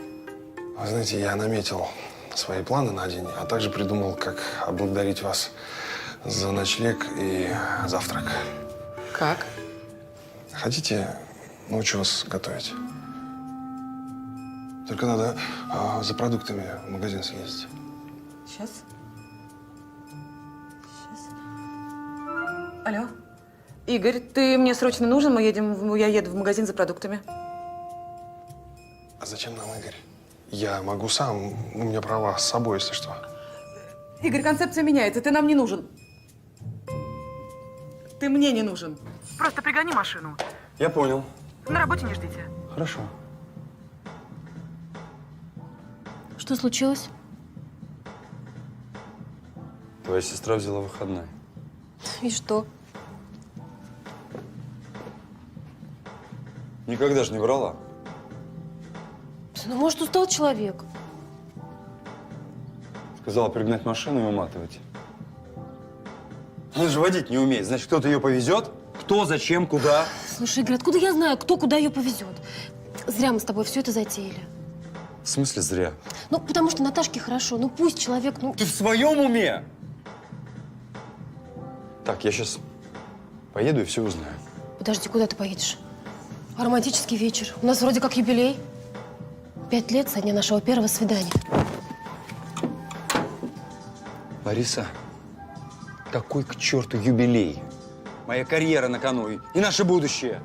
Вы знаете, я наметил свои планы на день, а также придумал, как отблагодарить вас за ночлег и завтрак. Как? Хотите, научу вас готовить? Только надо за продуктами в магазин съездить. Сейчас. Алло. Игорь, ты мне срочно нужен, я еду в магазин за продуктами. А зачем нам Игорь? Я могу сам, у меня права с собой, если что. Игорь, концепция меняется, ты нам не нужен. Ты мне не нужен. Просто пригони машину. Я понял. На работе не ждите. Хорошо. Что случилось? Твоя сестра взяла выходной. И что? Никогда же не врала. Ну, может, устал человек. Сказала пригнать машину и уматывать. Она же водить не умеет. Значит, кто-то ее повезет? Кто, зачем, куда? Слушай, Игорь, откуда я знаю, кто куда ее повезет? Зря мы с тобой все это затеяли. В смысле зря? Ну, потому что Наташке хорошо. Ну, пусть человек, ну… Ты в своем уме? Так, я сейчас поеду и все узнаю. Подожди, куда ты поедешь? Романтический вечер. У нас вроде как юбилей. 5 лет со дня нашего первого свидания. Лариса, какой к черту юбилей? Моя карьера на кону и наше будущее.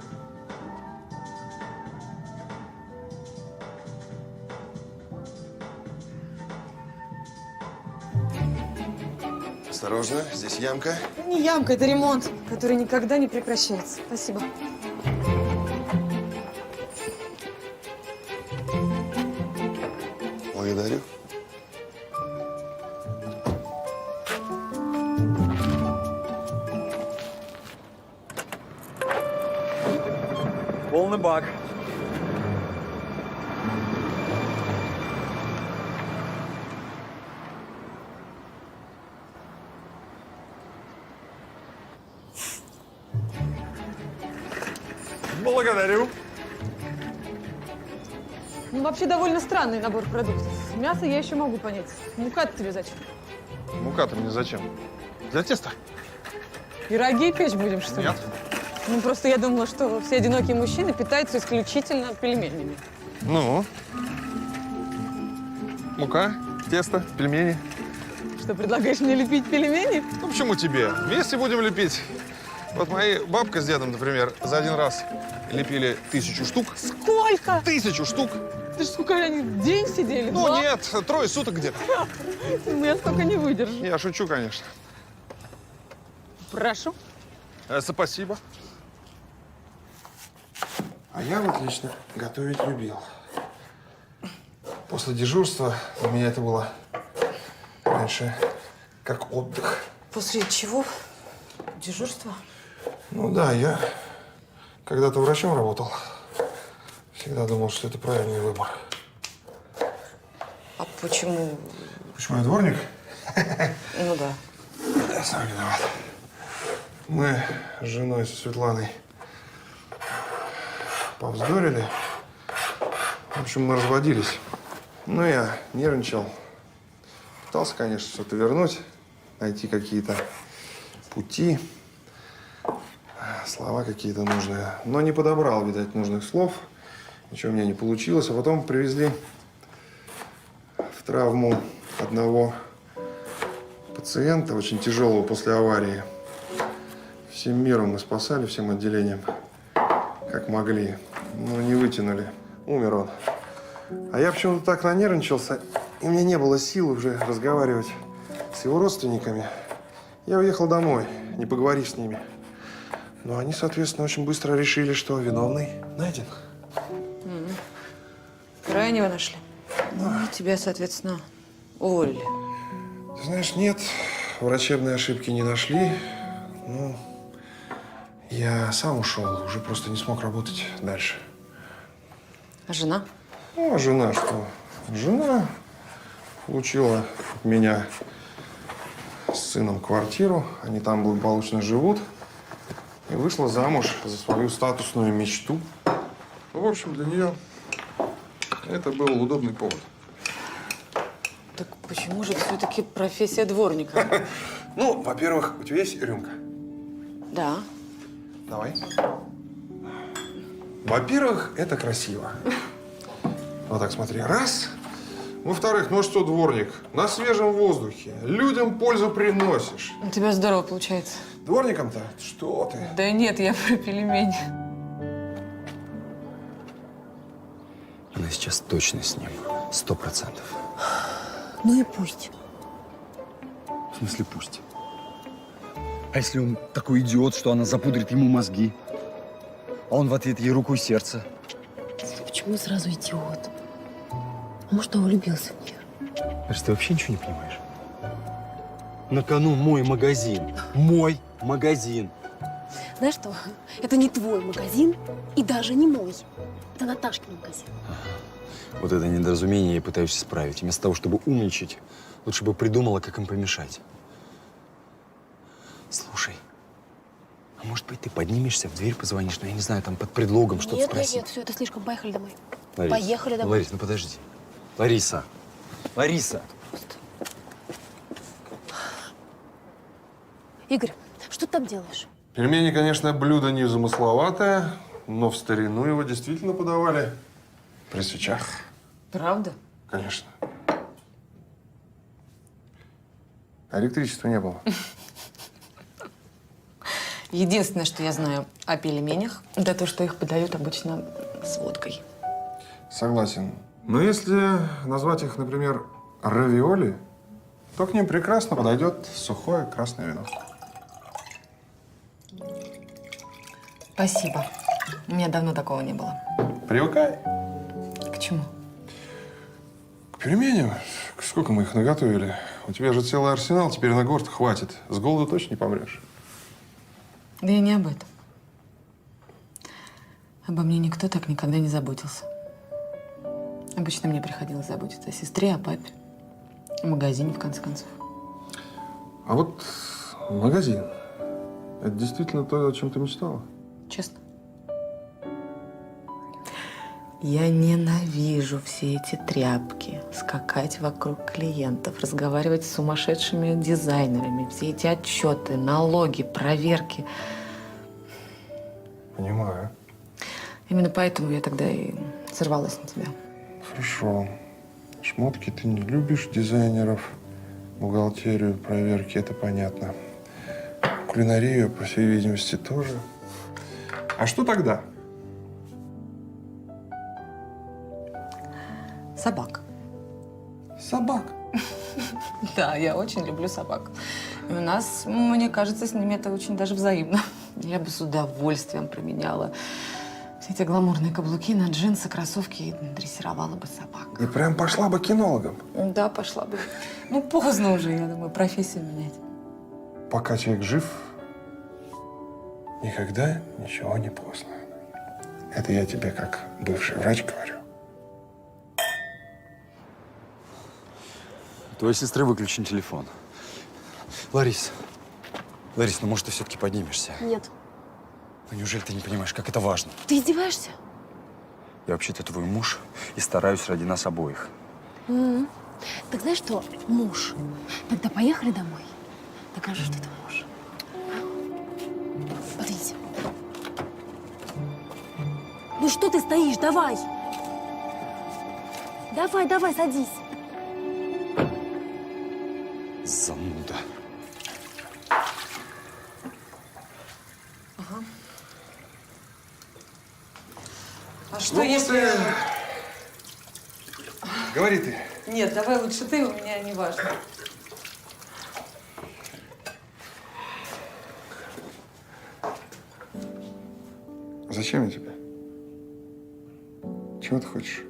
Осторожно, здесь ямка. Не ямка, это ремонт, который никогда не прекращается. Спасибо. Благодарю. Полный бак. Благодарю. Ну, вообще довольно странный набор продуктов. Мясо я еще могу понять. Мука-то тебе зачем? Мука-то мне зачем? Для теста. Пироги печь будем, что ли? Нет. Ну, просто я думала, что все одинокие мужчины питаются исключительно пельменями. Ну? Мука, тесто, пельмени. Что, предлагаешь мне лепить пельмени? Ну, почему тебе? Вместе будем лепить. Вот мои бабка с дедом, например, за один раз лепили 1000 штук. Сколько? 1000 штук. Ты ж сколько они в день сидели? Ну, Два? нет, 3 суток где-то. Ну, я столько не выдержу. Я шучу, конечно. Прошу. Спасибо. А я вот лично готовить любил. После дежурства для меня это было раньше как отдых. После чего? Дежурство? Ну да, я когда-то врачом работал. Всегда думал, что это правильный выбор. А почему? Почему я дворник? Ну да. Я сам виноват. Мы с женой, со Светланой, повздорили. В общем, мы разводились. Ну, я нервничал. Пытался, конечно, что-то вернуть, найти какие-то пути, слова какие-то нужные. Но не подобрал, видать, нужных слов. Ничего у меня не получилось. А потом привезли в травму одного пациента, очень тяжелого после аварии. Всем миром мы спасали, всем отделением, как могли. Но не вытянули. Умер он. А я почему-то так нанервничался, и мне не было сил уже разговаривать с его родственниками. Я уехал домой, не поговорив с ними. Но они, соответственно, очень быстро решили, что виновный найден. Крайнего нашли. Ну, и тебя, соответственно, уволили. Ты знаешь, нет, врачебной ошибки не нашли. Ну, я сам ушел, уже просто не смог работать дальше. А жена? Ну, а жена что? Жена получила от меня с сыном квартиру. Они там благополучно живут. И вышла замуж за свою статусную мечту. Ну, в общем, для нее это был удобный повод. Так почему же все-таки профессия дворника? Ну, во-первых, у тебя есть рюмка? Да. Давай. Во-первых, это красиво. Вот так, смотри. Раз. Во-вторых, ну что, дворник, на свежем воздухе. Людям пользу приносишь. У тебя здорово получается. Дворником-то? Что ты? Да нет, я про пельмени. Она сейчас точно с ним. 100%. Ну и пусть. В смысле пусть? А если он такой идиот, что она запудрит ему мозги? А он в ответ ей руку и сердце? Почему сразу идиот? А может, он влюбился в нее? Ларис, ты вообще ничего не понимаешь? На кону мой магазин. Мой магазин. Знаешь что? Это не твой магазин и даже не мой. Это Наташкин магазин. Вот это недоразумение я пытаюсь исправить. Вместо того, чтобы умничать, лучше бы придумала, как им помешать. Слушай, а может быть, ты поднимешься, в дверь позвонишь, ну, я не знаю, там под предлогом что-то спросить? Нет, все, это слишком. Поехали домой. Ларис, Поехали домой. Ларис, ну подожди. Лариса. Лариса. Игорь, что ты там делаешь? Пельмени, конечно, блюдо незамысловатое, но в старину его действительно подавали при свечах. Правда? Конечно. А электричества не было. Единственное, что я знаю о пельменях, это то, что их подают обычно с водкой. Согласен. Но если назвать их, например, равиоли, то к ним прекрасно подойдет сухое красное вино. Спасибо. У меня давно такого не было. Привыкай. К чему? К пельменям. Сколько мы их наготовили? У тебя же целый арсенал, теперь на город хватит. С голоду точно не помрешь. Да я не об этом. Обо мне никто так никогда не заботился. Обычно мне приходилось заботиться о сестре, о папе, о магазине, в конце концов. А вот магазин. Это действительно то, о чем ты мечтала? Честно. Я ненавижу все эти тряпки, скакать вокруг клиентов, разговаривать с сумасшедшими дизайнерами, все эти отчеты, налоги, проверки. Понимаю. Именно поэтому я тогда и сорвалась на тебя. Хорошо. Шмотки ты не любишь, дизайнеров, бухгалтерию, проверки, это понятно. Кулинарию, по всей видимости, тоже. А что тогда? Собак. Собак? Да, я очень люблю собак. И у нас, мне кажется, с ними это очень даже взаимно. Я бы с удовольствием променяла все эти гламурные каблуки на джинсы, кроссовки и дрессировала бы собак. И прям пошла бы кинологом. Да, пошла бы. Ну, поздно уже, я думаю, профессию менять. Пока человек жив, никогда ничего не поздно. Это я тебе как бывший врач говорю. У твоей сестры выключен телефон. Ларис. Ларис, ну может ты все-таки поднимешься? Нет. Ну неужели ты не понимаешь, как это важно? Ты издеваешься? Я вообще-то твой муж и стараюсь ради нас обоих. Так знаешь что, муж, тогда поехали домой. Докажи, что ты муж. Подвинься. Ну что ты стоишь? Давай! Давай, давай, садись. Зануда. А что если... Говори ты. Нет, давай лучше ты, у меня не важно. Зачем я тебе? Чего ты хочешь?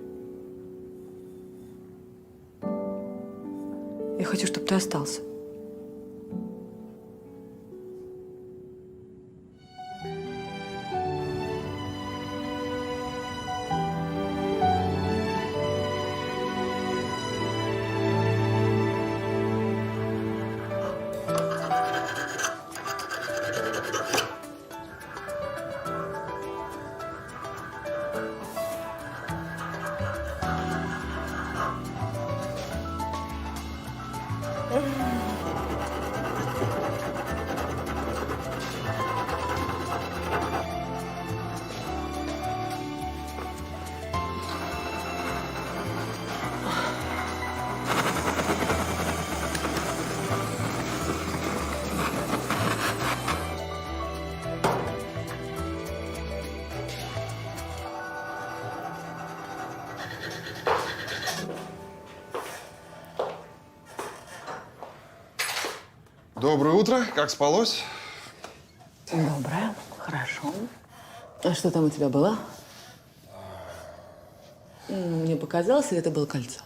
Я хочу, чтобы ты остался. Доброе утро. Как спалось? Доброе, хорошо. А что там у тебя было? Мне показалось, или это было кольцо?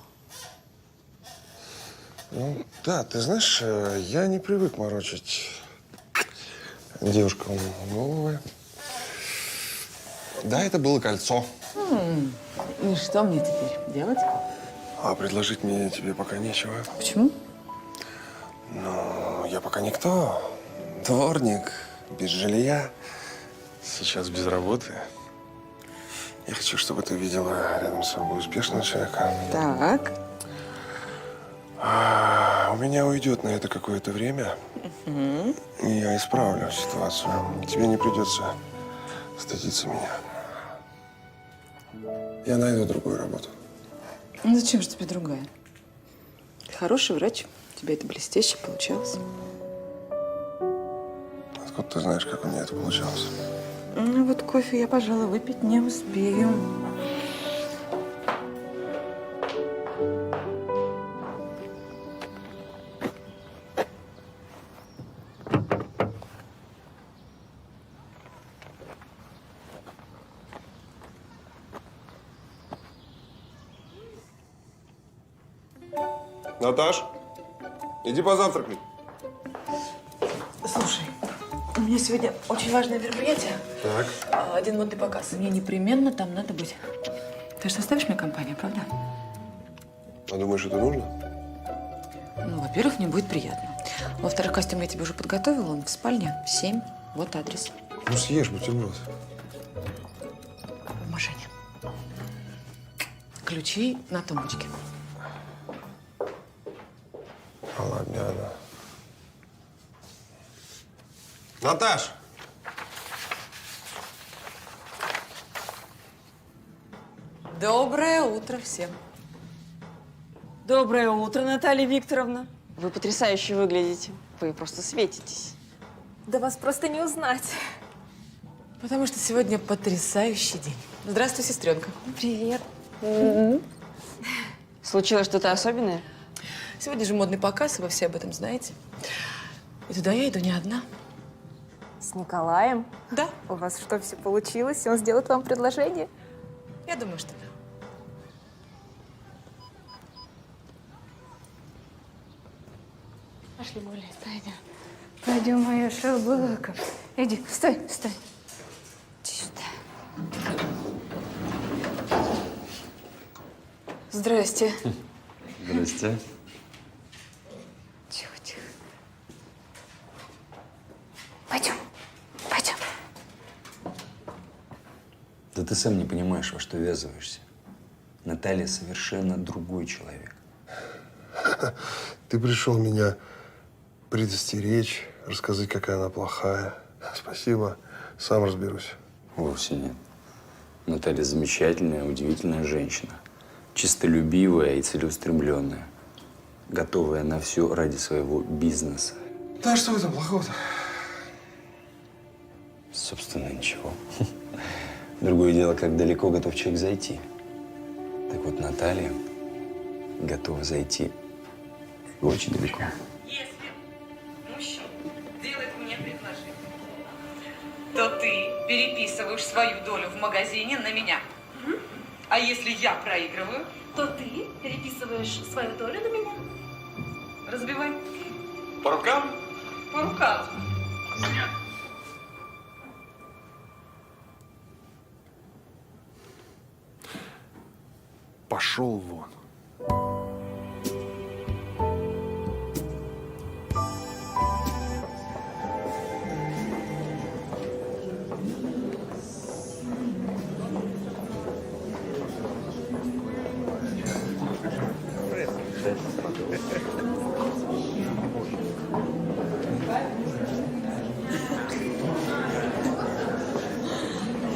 Ну, да, ты знаешь, я не привык морочить девушкам головы. Да, это было кольцо. И что мне теперь делать? А предложить мне тебе пока нечего. Почему? Ну, я пока никто. Дворник, без жилья. Сейчас без работы. Я хочу, чтобы ты видела рядом с собой успешного человека. Так. У меня уйдет на это какое-то время. И я исправлю ситуацию. Тебе не придется стыдиться меня. Я найду другую работу. Ну, зачем же тебе другая? Ты хороший врач. У тебя это блестяще получалось. Откуда ты знаешь, как у меня это получалось? Ну, вот кофе я, пожалуй, выпить не успею. Наташ, иди позавтракай. Слушай, у меня сегодня очень важное мероприятие. Так. Один модный показ. Мне непременно там надо быть. Ты же составишь мне компанию, правда? А думаешь, это нужно? Ну, во-первых, мне будет приятно. Во-вторых, костюм я тебе уже подготовила. Он в спальне, 7. Вот адрес. Ну, съешь бутерброд. В машине. Ключи на тумбочке. Ладно. Наташ! Доброе утро всем. Доброе утро, Наталья Викторовна. Вы потрясающе выглядите. Вы просто светитесь. Да вас просто не узнать. Потому что сегодня потрясающий день. Здравствуй, сестренка. Привет. Случилось что-то особенное? Сегодня же модный показ, и вы все об этом знаете. И туда я иду не одна. С Николаем? Да. У вас что, все получилось? Он сделает вам предложение? Я думаю, что да. Пошли гулять, пойдем. Пойдем, моя шелбака. Иди, стой. Иди сюда. Здрасте. Здрасте. Тихо. Пойдем. Да ты сам не понимаешь, во что ввязываешься. Наталья совершенно другой человек. Ты пришел меня предостеречь, рассказать, какая она плохая. Спасибо, сам разберусь. Вовсе нет. Наталья замечательная, удивительная женщина. Чистолюбивая и целеустремленная. Готовая на все ради своего бизнеса. Да что в этом плохого-то? Собственно, ничего. Другое дело, как далеко готов человек зайти. Так вот, Наталья готова зайти очень далеко. Если мужчина делает мне предложение, то ты переписываешь свою долю в магазине на меня. А если я проигрываю, То ты переписываешь свою долю на меня? разбивай. По рукам? По рукам. Пошел вон.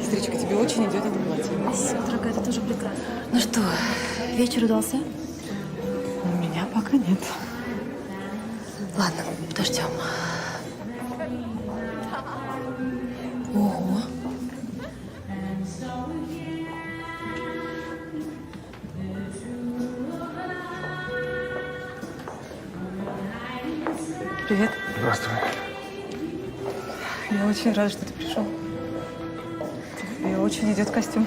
Сестричка, тебе очень идет это платье. Спасибо, дорогая, это тоже прекрасно. Ну что, вечер удался? У меня пока нет. Ладно, подождем. Ого. Привет. Здравствуй. Я очень рада, что ты пришел. Тебе очень идет костюм.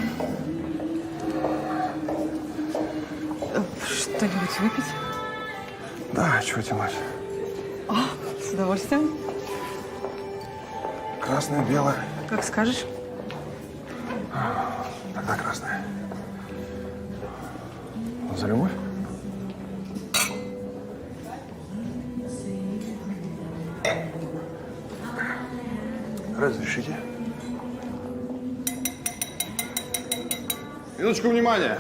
Что-нибудь выпить? Да, чего тянуть? С удовольствием. Красное, белое. Как скажешь. Тогда красное. За любовь? Разрешите? Минуточку внимания.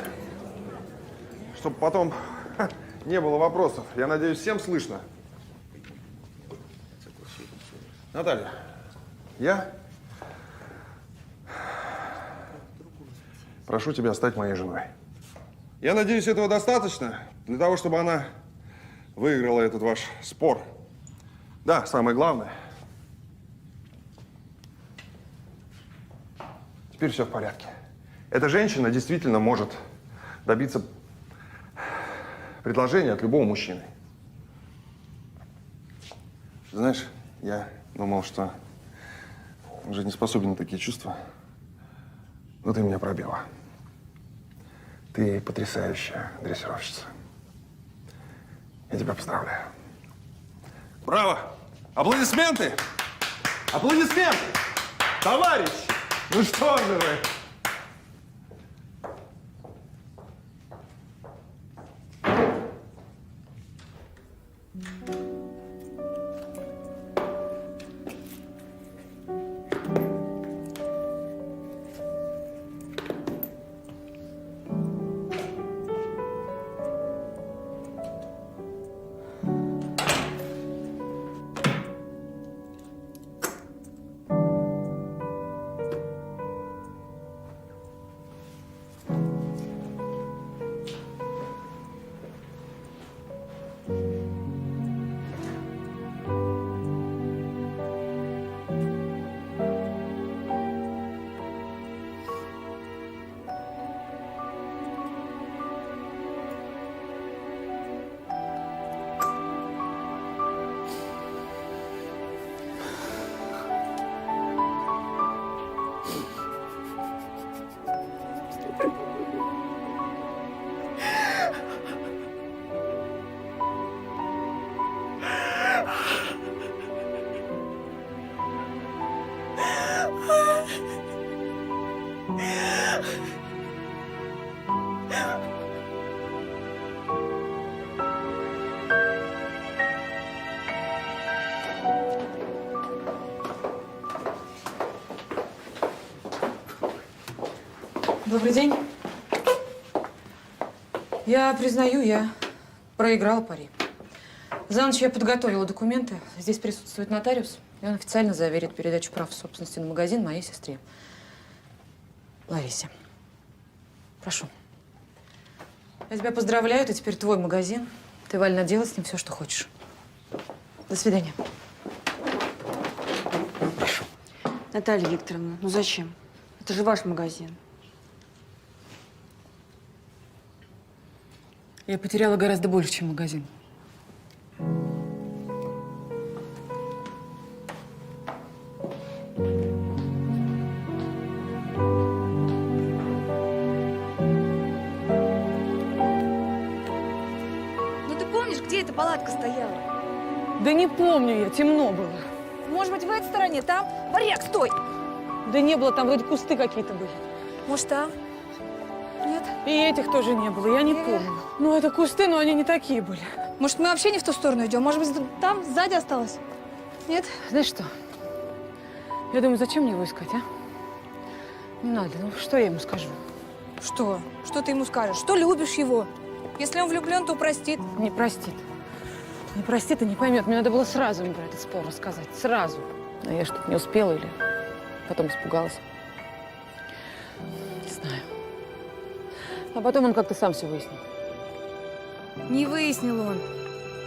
Чтобы потом не было вопросов. Я надеюсь, всем слышно. Наталья, я прошу тебя стать моей женой. Я надеюсь, этого достаточно для того, чтобы она выиграла этот ваш спор. Да, самое главное. Теперь все в порядке. Эта женщина действительно может добиться предложения от любого мужчины. Знаешь, я думал, что уже не способен на такие чувства. Но ты меня пробила. Ты потрясающая дрессировщица. Я тебя поздравляю. Браво! Аплодисменты! Аплодисменты! Товарищ! Ну что же вы? Добрый день. Я признаю, я проиграла пари. За ночь я подготовила документы. Здесь присутствует нотариус, и он официально заверит передачу прав собственности на магазин моей сестре Ларисе. Прошу. Я тебя поздравляю, это теперь твой магазин. Ты вольна делать с ним все, что хочешь. До свидания. Наталья Викторовна, ну зачем? Это же ваш магазин. Я потеряла гораздо больше, чем магазин. Ну ты помнишь, где эта палатка стояла? Да не помню я, темно было. Может быть, в этой стороне? Там? Варяг, стой! Да не было, там вроде кусты какие-то были. Может, там? Нет? И этих тоже не было, я не помню. Ну, это кусты, но они не такие были. Может, мы вообще не в ту сторону идем? Может быть, там сзади осталось? Нет? Знаешь что? Я думаю, зачем мне его искать, а? Не надо, ну что я ему скажу? Что? Что ты ему скажешь? Что любишь его? Если он влюблен, то простит. Не простит. Не простит и не поймет. Мне надо было сразу ему про этот спор рассказать. Сразу. А я что-то не успела или потом испугалась. Не знаю. А потом он как-то сам все выяснил. Не выяснил он.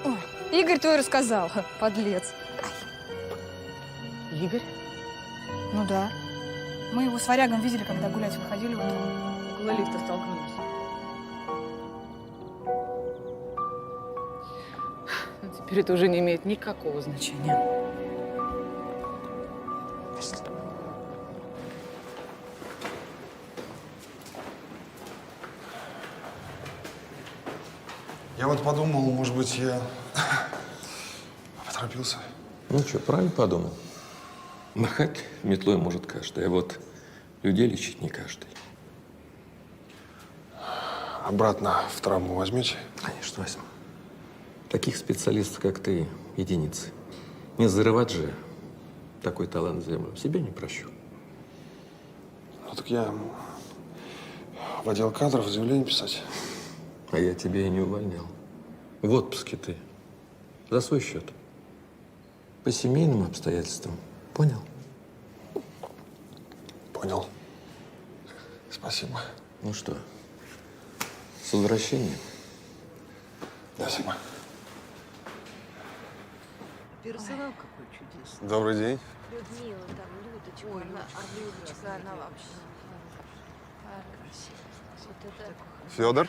Ой, Игорь твой рассказал, подлец. Игорь? Ну да. Мы его с Варягом видели, когда гулять выходили утром. Около лифта столкнулись. Но теперь это уже не имеет никакого значения. Я вот подумал, может быть, я поторопился. Ну что, правильно подумал. Махать метлой может каждый, а вот людей лечить не каждый. Обратно в травму возьмете? Конечно, возьму. Таких специалистов, как ты, единицы. Не зарывать же такой талант в землю. Себя не прощу. Ну так я в отдел кадров заявление писать. А я тебя и не увольнял. В отпуске ты. За свой счет. По семейным обстоятельствам. Понял? Понял. Спасибо. Ну что, с возвращением. Спасибо. Персонал какой чудесный. Добрый день. Людмила там, Людочка. Ой, Людочка, она вообще. Вот это... Федор?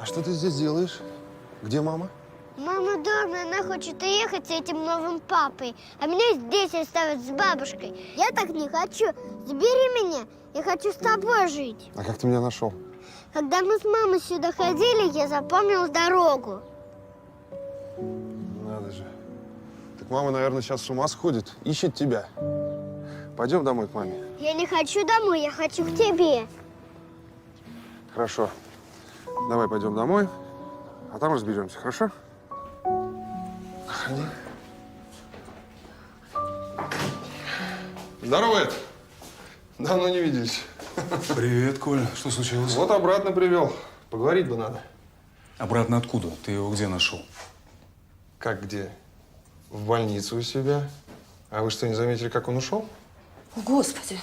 А что ты здесь делаешь? Где мама? Мама дома, она хочет уехать с этим новым папой, а меня здесь оставят с бабушкой. Я так не хочу. Забери меня, я хочу с тобой жить. А как ты меня нашел? Когда мы с мамой сюда ходили, я запомнил дорогу. Надо же. Так мама, наверное, сейчас с ума сходит. Ищет тебя. Пойдем домой к маме. Я не хочу домой, я хочу к тебе. Хорошо. Давай пойдем домой, а там разберемся, хорошо? Охрани. Здорово, Эд. Давно не виделись. Привет, Коль. Что случилось? Вот обратно привел. Поговорить бы надо. Обратно откуда? Ты его где нашел? Как где? В больнице у себя. А вы что, не заметили, как он ушел? Господи.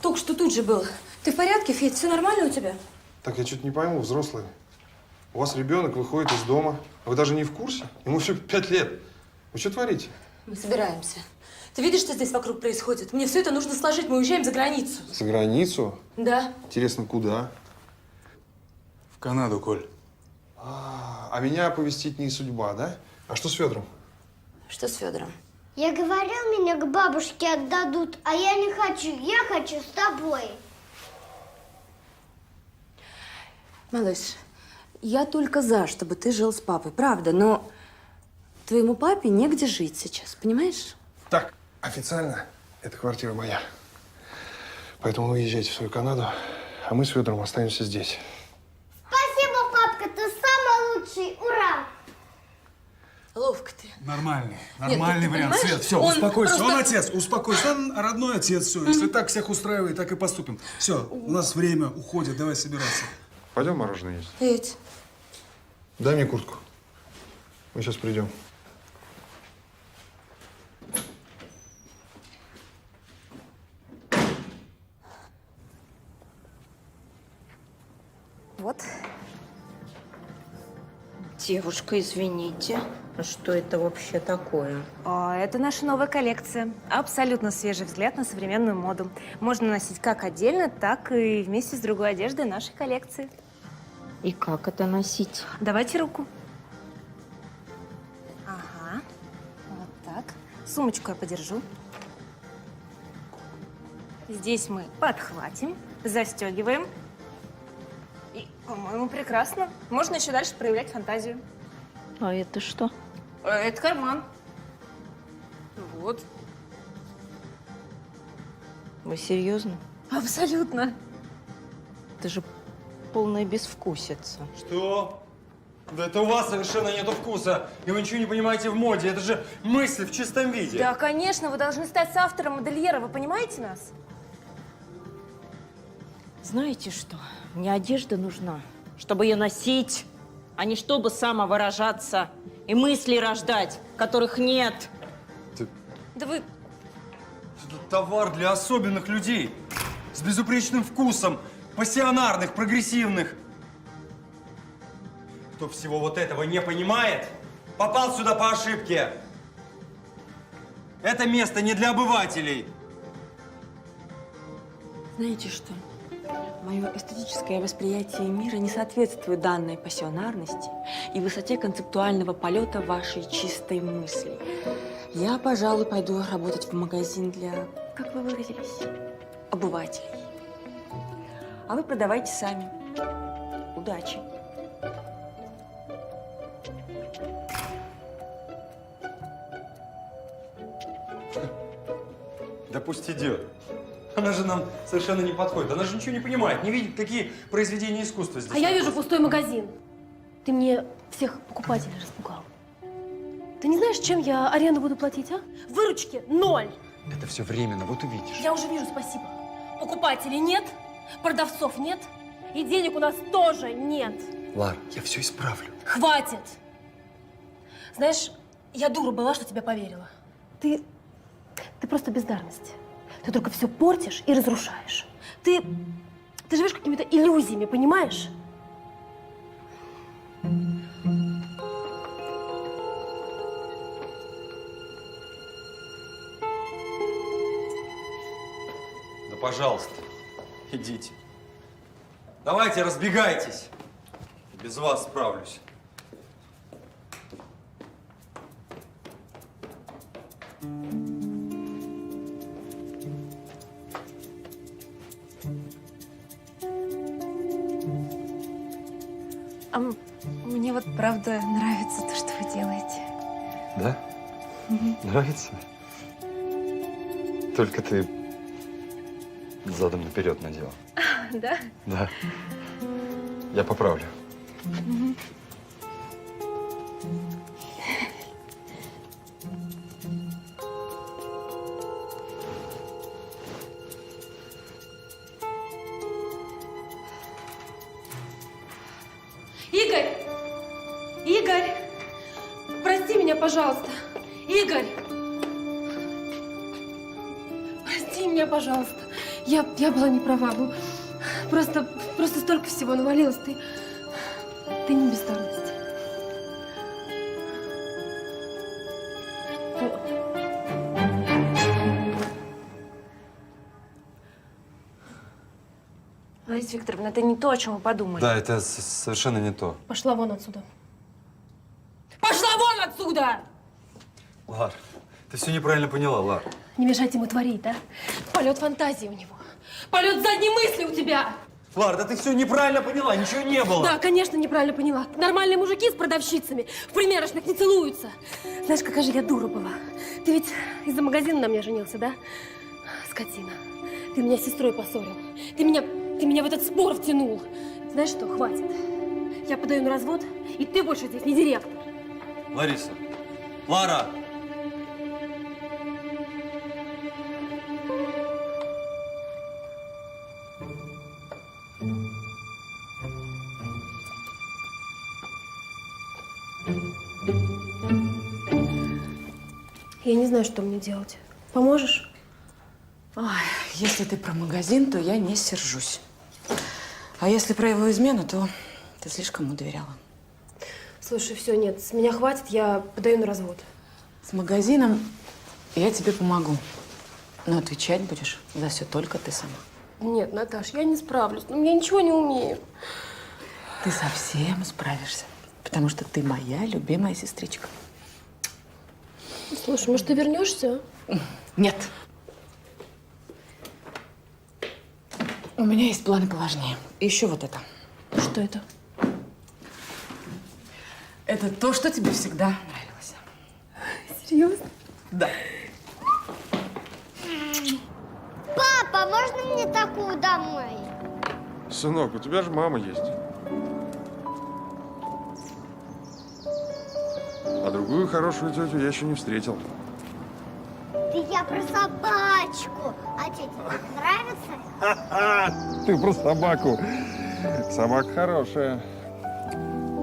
Только что тут же был. Ты в порядке, Федь? Все нормально у тебя? Так я что-то не пойму, взрослые. У вас ребенок выходит из дома, а вы даже не в курсе? Ему всего 5 лет. Вы что творите? Мы собираемся. Ты видишь, что здесь вокруг происходит? Мне все это нужно сложить. Мы уезжаем за границу. За границу? Да. Интересно, куда? В Канаду, Коль. А меня оповестить не судьба, да? А что с Федором? Что с Федором? Я говорил, меня к бабушке отдадут, а я не хочу. Я хочу с тобой. Малыш, я только за, чтобы ты жил с папой, правда, но твоему папе негде жить сейчас, понимаешь? Так, официально эта квартира моя. Поэтому вы езжайте в свою Канаду, а мы с Федором останемся здесь. Спасибо, папка, ты самый лучший. Ура! Ловко ты. Нормальный Нет, ты вариант. понимаешь, Свет, все, он успокойся. просто- Он отец, успокойся. Он родной отец, все. Если так всех устраивает, так и поступим. Все, у нас время уходит, давай собираться. Пойдем мороженое есть. Эть. Дай мне куртку. Мы сейчас придем. Вот. Девушка, извините. А что это вообще такое? Это наша новая коллекция. Абсолютно свежий взгляд на современную моду. Можно носить как отдельно, так и вместе с другой одеждой нашей коллекции. И как это носить? Давайте руку. Ага. Вот так. Сумочку я подержу. Здесь мы подхватим, застегиваем. И, по-моему, прекрасно. Можно еще дальше проявлять фантазию. А это что? Это карман. Вот. Вы серьезно? Абсолютно. Это же полная безвкусица. Что? Да это у вас совершенно нету вкуса. И вы ничего не понимаете в моде. Это же мысль в чистом виде. Да, конечно, вы должны стать соавтором модельера. Вы понимаете нас? Знаете что? Мне одежда нужна, чтобы ее носить, а не чтобы самовыражаться и мысли рождать, которых нет. Да вы... Это товар для особенных людей. С безупречным вкусом. Пассионарных, прогрессивных. Кто всего вот этого не понимает, попал сюда по ошибке. Это место не для обывателей. Знаете что? Мое эстетическое восприятие мира не соответствует данной пассионарности и высоте концептуального полета вашей чистой мысли. Я, пожалуй, пойду работать в магазин для, как вы выразились, обывателей. А вы продавайте сами. Удачи! Да пусть идет. Она же нам совершенно не подходит. Она же ничего не понимает, не видит, какие произведения искусства здесь. А я вижу пустой магазин. Ты мне всех покупателей распугал. Ты не знаешь, чем я аренду буду платить, а? Выручки ноль. Это все временно, вот увидишь. Я уже вижу, спасибо. Покупателей нет, продавцов нет, и денег у нас тоже нет. Лар, я все исправлю. Хватит! Знаешь, я дура была, что тебе поверила. Ты просто бездарность. Ты только все портишь и разрушаешь. Ты живешь какими-то иллюзиями, понимаешь? Да пожалуйста, идите. Давайте, разбегайтесь. Без вас справлюсь. А мне вот правда нравится то, что вы делаете. Да? Нравится? Только ты задом наперед надела. Да? Да. Я поправлю. Игорь! Игорь! Прости меня, пожалуйста. Игорь! Прости меня, пожалуйста. Я была не права. Ну, просто столько всего навалилось. Ты не бездарность. Лариса Викторовна, это не то, о чем вы подумали. Да, это совершенно не то. Пошла вон отсюда. Пошла вон отсюда! Лар, ты все неправильно поняла, Лар. Не мешайте ему творить, да? Полет фантазии у него. Полет задней мысли у тебя. Лар, да ты все неправильно поняла, ничего не было. Да, конечно, неправильно поняла. Нормальные мужики с продавщицами в примерочных не целуются. Знаешь, какая же я дура была. Ты ведь из-за магазина на мне женился, да? Скотина. Ты меня с сестрой поссорил. Ты меня в этот спор втянул. Знаешь что, хватит. Я подаю на развод, и ты больше здесь не директор. Лариса, Лара! Я не знаю, что мне делать. Поможешь? Ой, если ты про магазин, то я не сержусь. А если про его измену, то ты слишком ему доверяла. Слушай, все, нет, с меня хватит, я подаю на развод. С магазином я тебе помогу. Но отвечать будешь за все только ты сама. Нет, Наташ, я не справлюсь. Я ничего не умею. Ты совсем справишься, потому что ты моя любимая сестричка. Слушай, может, ты вернешься? Нет. У меня есть планы поважнее. И еще вот это. Что это? Это то, что тебе всегда нравилось. Серьезно? Да. Папа, можно мне такую домой? Сынок, у тебя же мама есть. А другую хорошую тетю я еще не встретил. Да я про собачку. А тетя тебе нравится? Ты про собаку. Собака хорошая.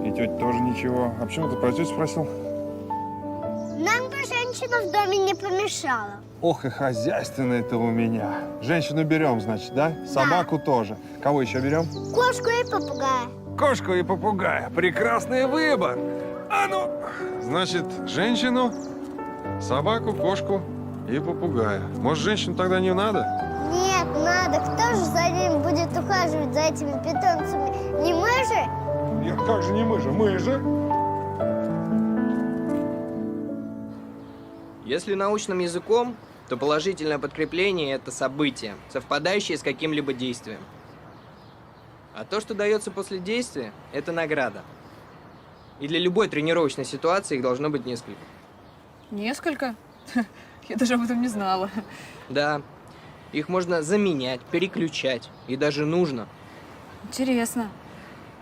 И тетя тоже ничего. А почему ты про тетю спросил? Нам бы женщина в доме не помешала. Ох, и хозяйственная ты у меня. Женщину берем, значит, да? Собаку тоже. Кого еще берем? Кошку и попугая. Кошку и попугая. Прекрасный выбор. А ну! Значит, женщину, собаку, кошку и попугая. Может, женщину тогда не надо? Нет, надо. Кто же за ним будет ухаживать, за этими питомцами? Не мы же? Нет, как же не мы же? Мы же. Если научным языком, то положительное подкрепление – это событие, совпадающее с каким-либо действием. А то, что дается после действия – это награда. И для любой тренировочной ситуации их должно быть несколько. Несколько? Я даже об этом не знала. Да, их можно заменять, переключать, и даже нужно. Интересно.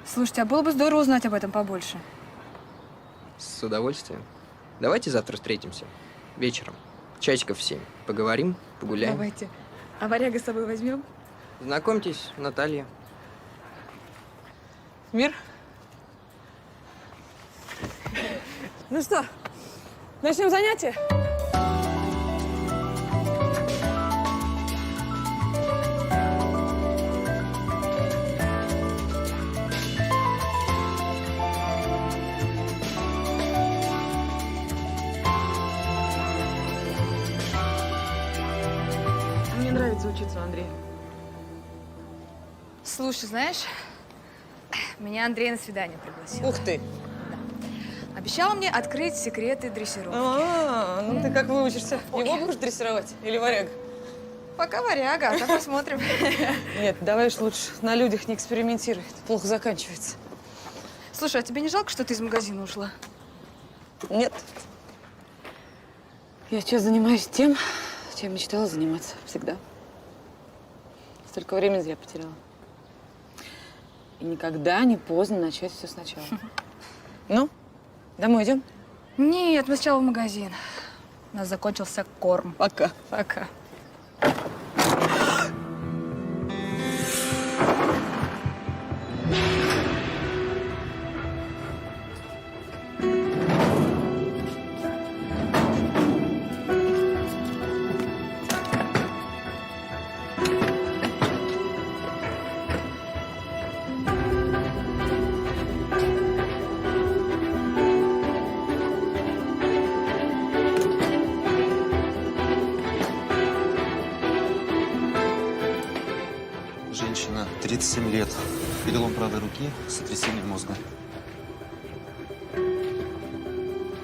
Слушайте, а было бы здорово узнать об этом побольше. С удовольствием. Давайте завтра встретимся. Вечером. Часиков в 7. Поговорим, погуляем. Давайте. А варяга с собой возьмем? Знакомьтесь, Наталья. Мир? Ну что, начнем занятие? Мне нравится учиться, Андрей. Слушай, знаешь, меня Андрей на свидание пригласил. Ух ты! Обещал мне открыть секреты дрессировки. Ну ты как выучишься? Его будешь дрессировать или варяг? Пока варяга, а там посмотрим. Нет, давай уж лучше на людях не экспериментируй. Это плохо заканчивается. Слушай, а тебе не жалко, что ты из магазина ушла? Нет. Я сейчас занимаюсь тем, чем мечтала заниматься всегда. Столько времени зря потеряла. И никогда не поздно начать все сначала. Ну, домой идем? Нет, мы сначала в магазин. У нас закончился корм. Пока. Пока. Женщина, 37 лет. Перелом правой руки, сотрясение мозга.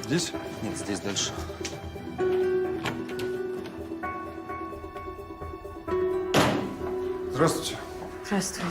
Здесь? Нет, здесь дальше. Здравствуйте. Здравствуй.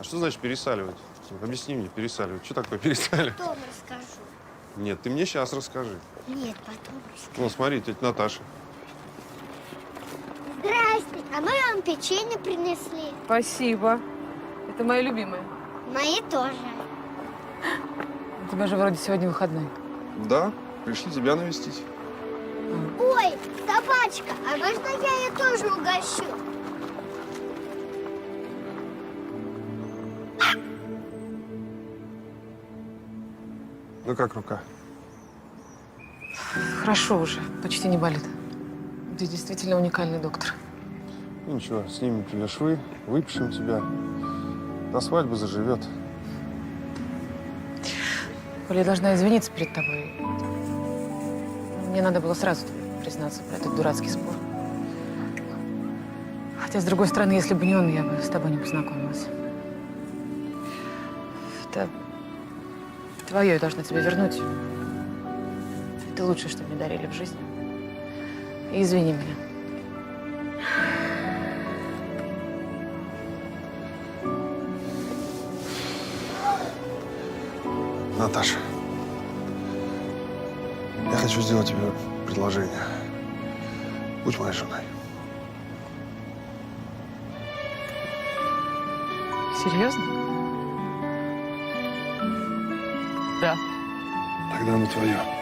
что значит пересаливать? Объясни мне, пересаливать. Что такое пересаливать? Потом расскажу. Нет, ты мне сейчас расскажи. Нет, потом расскажу. Ну, смотри, тетя Наташа. Здрасте, а мы вам печенье принесли. Спасибо. Это мои любимые. Мои тоже. У тебя же вроде сегодня выходной. Да, пришли тебя навестить. Ой, собачка, а можно я ее тоже угощу? Ну как рука? Хорошо уже, почти не болит. Ты действительно уникальный доктор. Ну ничего, снимем тебе швы, выпишем тебя. До свадьбы заживет. Коля, я должна извиниться перед тобой. Мне надо было сразу признаться про этот дурацкий спор. Хотя, с другой стороны, если бы не он, я бы с тобой не познакомилась. Это твое, я должна тебе вернуть. Это лучшее, что мне дарили в жизни. И извини меня. Наташа, я хочу сделать тебе предложение. Будь моей женой. Серьезно? Да. Тогда оно твое.